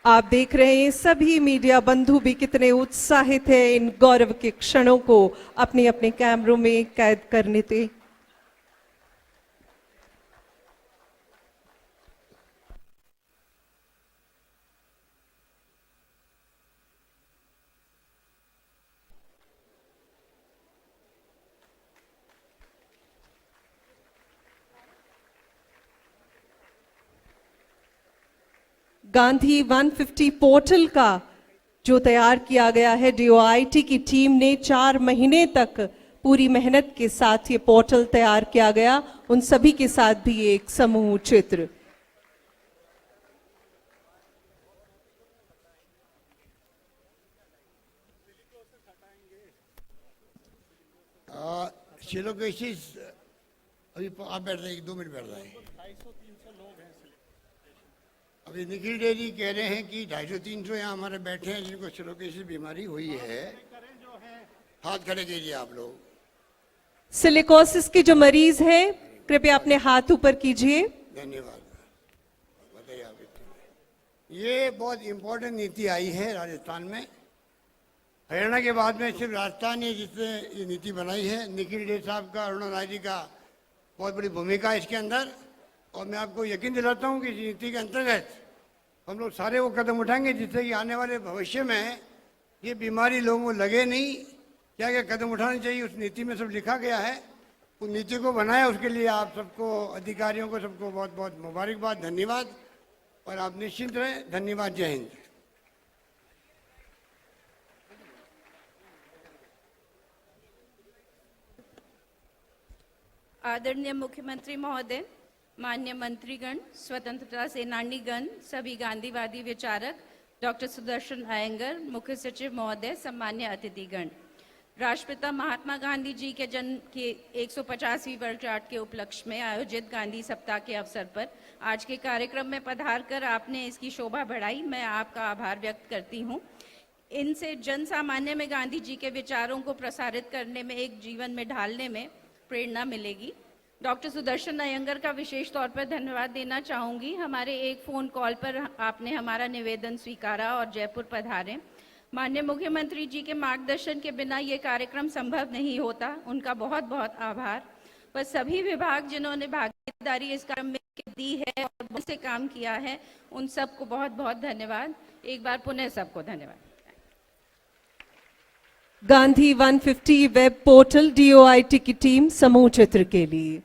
आप देख रहे हैं सभी मीडिया बंधु भी कितने उत्साहित हैं इन गौरव के क्षणों को अपने अपने कैमरों में कैद करने थे। गांधी 150 पोर्टल का जो तैयार किया गया है, DOIT की टीम ने 4 महीने तक पूरी मेहनत के साथ ये पोर्टल तैयार किया गया। उन सभी के साथ भी एक समूह चित्र। सिलोकेसिस अभी आप बैठ रहे हैं, 2 मिनट बैठ रहे हैं। अभी निखिल डेरी कह रहे हैं कि 250-300 यहाँ हमारे बैठे हैं जिनको सिलोकेसिस बीमारी हुई है। हाथ खड़े कीजिए आप लोग। सिलिकोसिस के जो मरीज हैं कृपया अपने हाथ ऊपर कीजिए। धन्यवाद। बताइए आप। ये बहुत इम्पोर्टेंट नीति आई है राजस्थान में। हरियाणा के बाद में सिर्फ राजस्थान ही जिसने ये नीति बनाई है। निखिल डे साहब का, अरुणा राय जी का बहुत बड़ी भूमिका है इसके अंदर। और मैं आपको यकीन दिलाता हूँ कि इस नीति के अंतर्गत हम लोग सारे वो कदम उठाएंगे जिससे कि आने वाले भविष्य में ये बीमारी लोगों को लगे नहीं। क्या क्या कदम उठाने चाहिए उस नीति में सब लिखा गया है। उस नीति को बनाया, उसके लिए आप सबको, अधिकारियों को सबको बहुत बहुत मुबारकबाद, धन्यवाद। और आप निश्चिंत रहें। धन्यवाद। जय हिंद। आदरणीय मुख्यमंत्री महोदय, माननीय मंत्रीगण, स्वतंत्रता सेनानीगण, सभी गांधीवादी विचारक, डॉक्टर सुदर्शन अयंगर, मुख्य सचिव महोदय, सम्मान्य अतिथिगण। राष्ट्रपिता महात्मा गांधी जी के जन्म के 150वीं वर्षगांठ के उपलक्ष्य में आयोजित गांधी सप्ताह के अवसर पर आज के कार्यक्रम में पधारकर आपने इसकी शोभा बढ़ाई। मैं आपका आभार व्यक्त करती हूँ। इनसे जन सामान्य में गांधी जी के विचारों को प्रसारित करने में, एक जीवन में ढालने में प्रेरणा मिलेगी। डॉक्टर सुदर्शन अयंगर का विशेष तौर पर धन्यवाद देना चाहूंगी। हमारे एक फोन कॉल पर आपने हमारा निवेदन स्वीकारा और जयपुर पधारे। माननीय मुख्यमंत्री जी के मार्गदर्शन के बिना ये कार्यक्रम संभव नहीं होता। उनका बहुत बहुत आभार। पर सभी विभाग जिन्होंने भागीदारी इस कार्यक्रम में दी है और बहुत से काम किया है, उन सबको बहुत बहुत धन्यवाद। एक बार पुनः सबको धन्यवाद। गांधी 150 वेब पोर्टल DOIT की टीम समूह चित्र के लिए।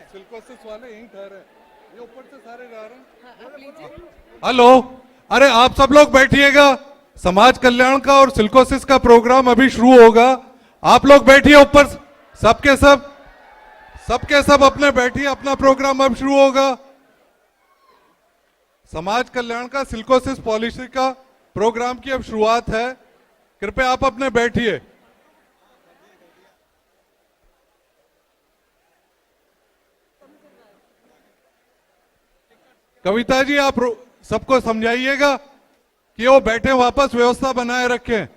सिलिकोसिस वाले यहीं ठहरे, ये ऊपर से सारे जा रहे हैं। हेलो, अरे आप सब लोग बैठिएगा। समाज कल्याण का और सिलिकोसिस का प्रोग्राम अभी शुरू होगा। आप लोग बैठिए ऊपर, सबके सब अपने बैठिए, अपना प्रोग्राम अब शुरू होगा। समाज कल्याण का सिलिकोसिस पॉलिसी का प्रोग्राम की अब शुरुआत है। कृपया आप अपने बैठिए। कविता जी, आप सबको समझाइएगा कि वो बैठे, वापस व्यवस्था बनाए रखें।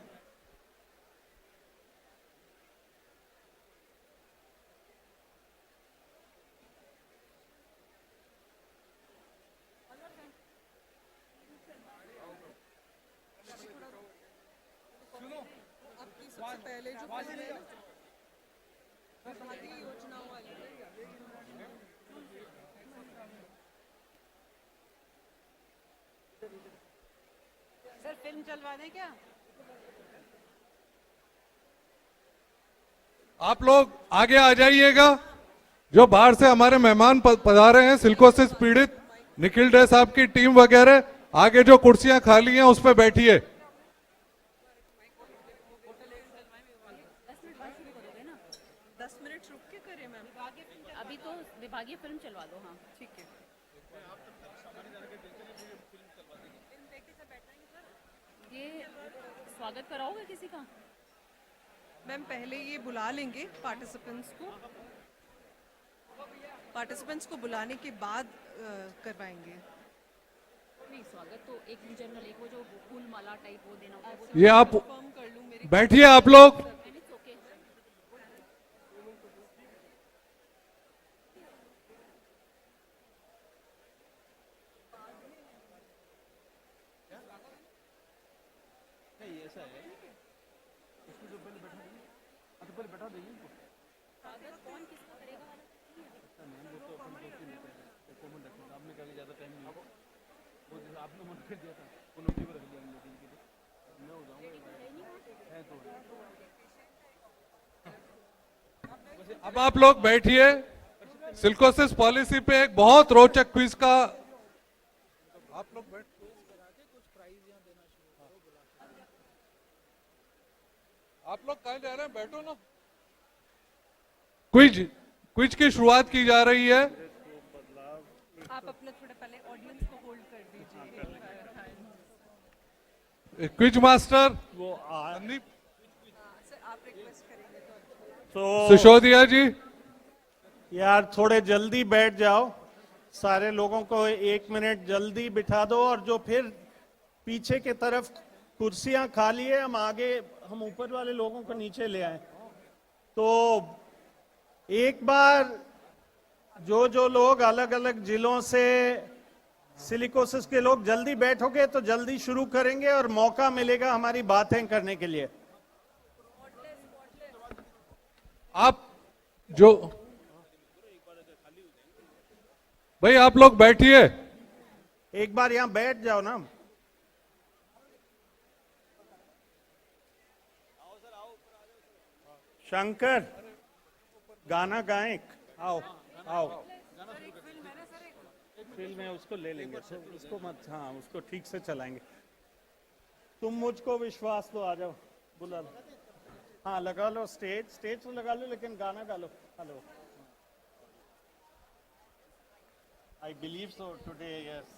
सर फिल्म चलवा दें क्या? आप लोग आगे आ जाइएगा। जो बाहर से हमारे मेहमान पधारे हैं, सिलिकोसिस पीड़ित, निखिल डे साहब की टीम वगैरह, आगे जो कुर्सियां खाली हैं उस पर बैठिए। आगे फिल्म चलवा दो। हाँ ठीक है। ये स्वागत कराओगे किसी का? मैम पहले ये बुला लेंगे पार्टिसिपेंट्स को बुलाने के बाद करवाएंगे। नहीं, स्वागत तो एक जनरल, एक वो जो फूल माला टाइप वो देना होता है, वो ये आप कंफर्म कर लूं मेरे बैठिए आप लोग। It's okay. अब आप लोग बैठिए। सिल्कोसिस पॉलिसी पे एक बहुत रोचक क्विज का आप लोग बैठ आप लोग कहाँ जा रहे हैं? बैठो ना। क्विज की शुरुआत की जा रही है। आप अपना थोड़ा पहले ऑडियंस को होल्ड कर दीजिए। क्विज मास्टर वो संदीप सर आप रिक्वेस्ट करेंगे तो सिसोदिया जी। यार थोड़े जल्दी बैठ जाओ, सारे लोगों को 1 मिनट जल्दी बिठा दो, और जो फिर पीछे की तरफ कुर्सियां खाली है, हम ऊपर वाले लोगों को नीचे ले आए। तो एक बार जो लोग अलग अलग जिलों से सिलिकोसिस के लोग जल्दी बैठोगे तो जल्दी शुरू करेंगे और मौका मिलेगा हमारी बातें करने के लिए। आप जो भाई आप लोग बैठिए। एक बार यहां बैठ जाओ ना। शंकर गाना गाएं, आओ आओ। फिल्म है, उसको ले लेंगे, उसको मत, हाँ उसको ठीक से चलाएंगे। तुम मुझको विश्वास दो, आ जाओ, बुला लो। हाँ लगा लो, स्टेज तो लगा लो, लेकिन गाना गा लो। Hello, I believe so today, yes.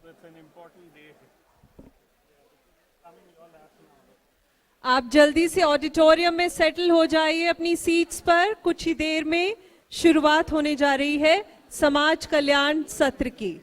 So it's an important day. आप जल्दी से ऑडिटोरियम में सेटल हो जाइए अपनी सीट्स पर। कुछ ही देर में शुरुआत होने जा रही है समाज कल्याण सत्र की।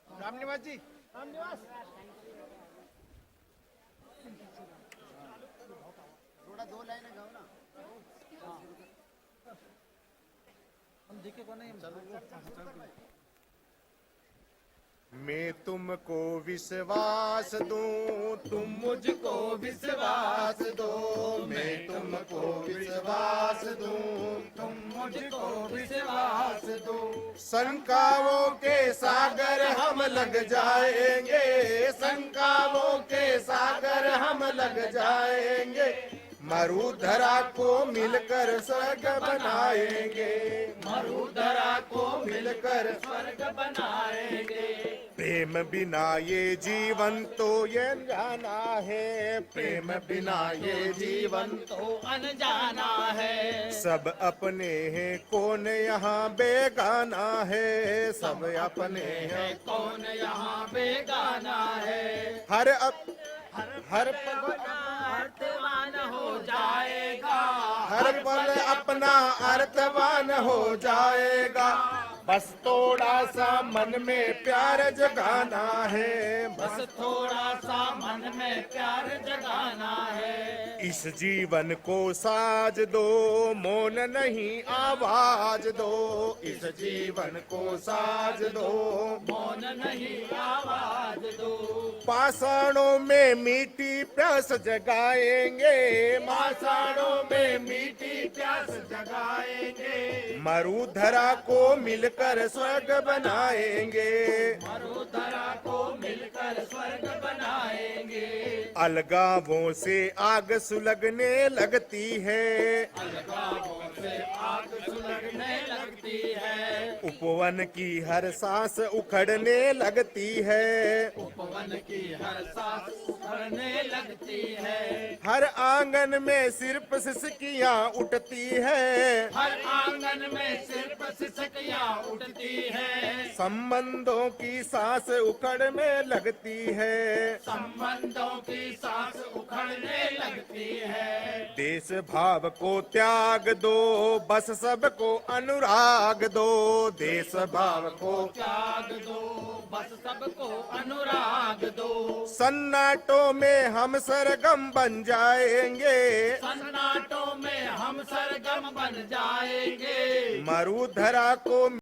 रामनिवास जी, रामनिवास थोड़ा 2 लाइनें गाओ ना। हम दिखे को नहीं, मैं तुमको विश्वास दूं, तुम मुझको विश्वास दो। मैं तुमको विश्वास दूं, तुम मुझको विश्वास दो। शंकाओं के सागर हम लग जाएंगे, शंकाओं के सागर हम लग जाएंगे। मरुधरा को मिलकर स्वर्ग बनाएंगे, मरुधरा को मिलकर स्वर्ग बनाएंगे। प्रेम बिना ये जीवन तो ये अनजाना है, प्रेम बिना ये जीवन तो अनजाना है। सब अपने हैं, कौन यहाँ बेगाना है, सब अपने हैं, कौन यहाँ बेगाना है। हर पल अर्थवान हो जाएगा, हर पल अपना अर्थवान हो जाएगा। बस थोड़ा सा मन में प्यार जगाना है, बस थोड़ा सा मन में प्यार जगाना है। इस जीवन को साज दो, मौन नहीं आवाज दो, इस जीवन को साज दो, मौन नहीं आवाज दो। पाषाणों में मीठी प्यास जगाएंगे, पाषाणों में मीठी प्यास जगाएंगे। मरुधरा को मिलकर स्वर्ग बनाएंगे, मरुधरा को मिलकर स्वर्ग बनाएंगे। अलगावों से आग सुलगने लगती है, अलगावों से आग सुलगने लगती है। उपवन की हर सांस उखड़ने लगती है, उपवन की हर सांस उखड़ने लगती है। हर आंगन में सिर्फ सिसकियां उठती है, हर आंगन में सिर्फ सिसकियां उठती है। संबंधों की सांस उखड़ने लगती है, संबंधों की सांस उखड़ने लगती है। देश भाव को त्याग दो, बस सबको अनुराग दो, देश भाव को त्याग दो, बस सबको अनुराग दो। सन्नाटों में हम सरगम बन जाएंगे, सन्नाटों में हम सरगम बन जाएंगे। मरुधरा को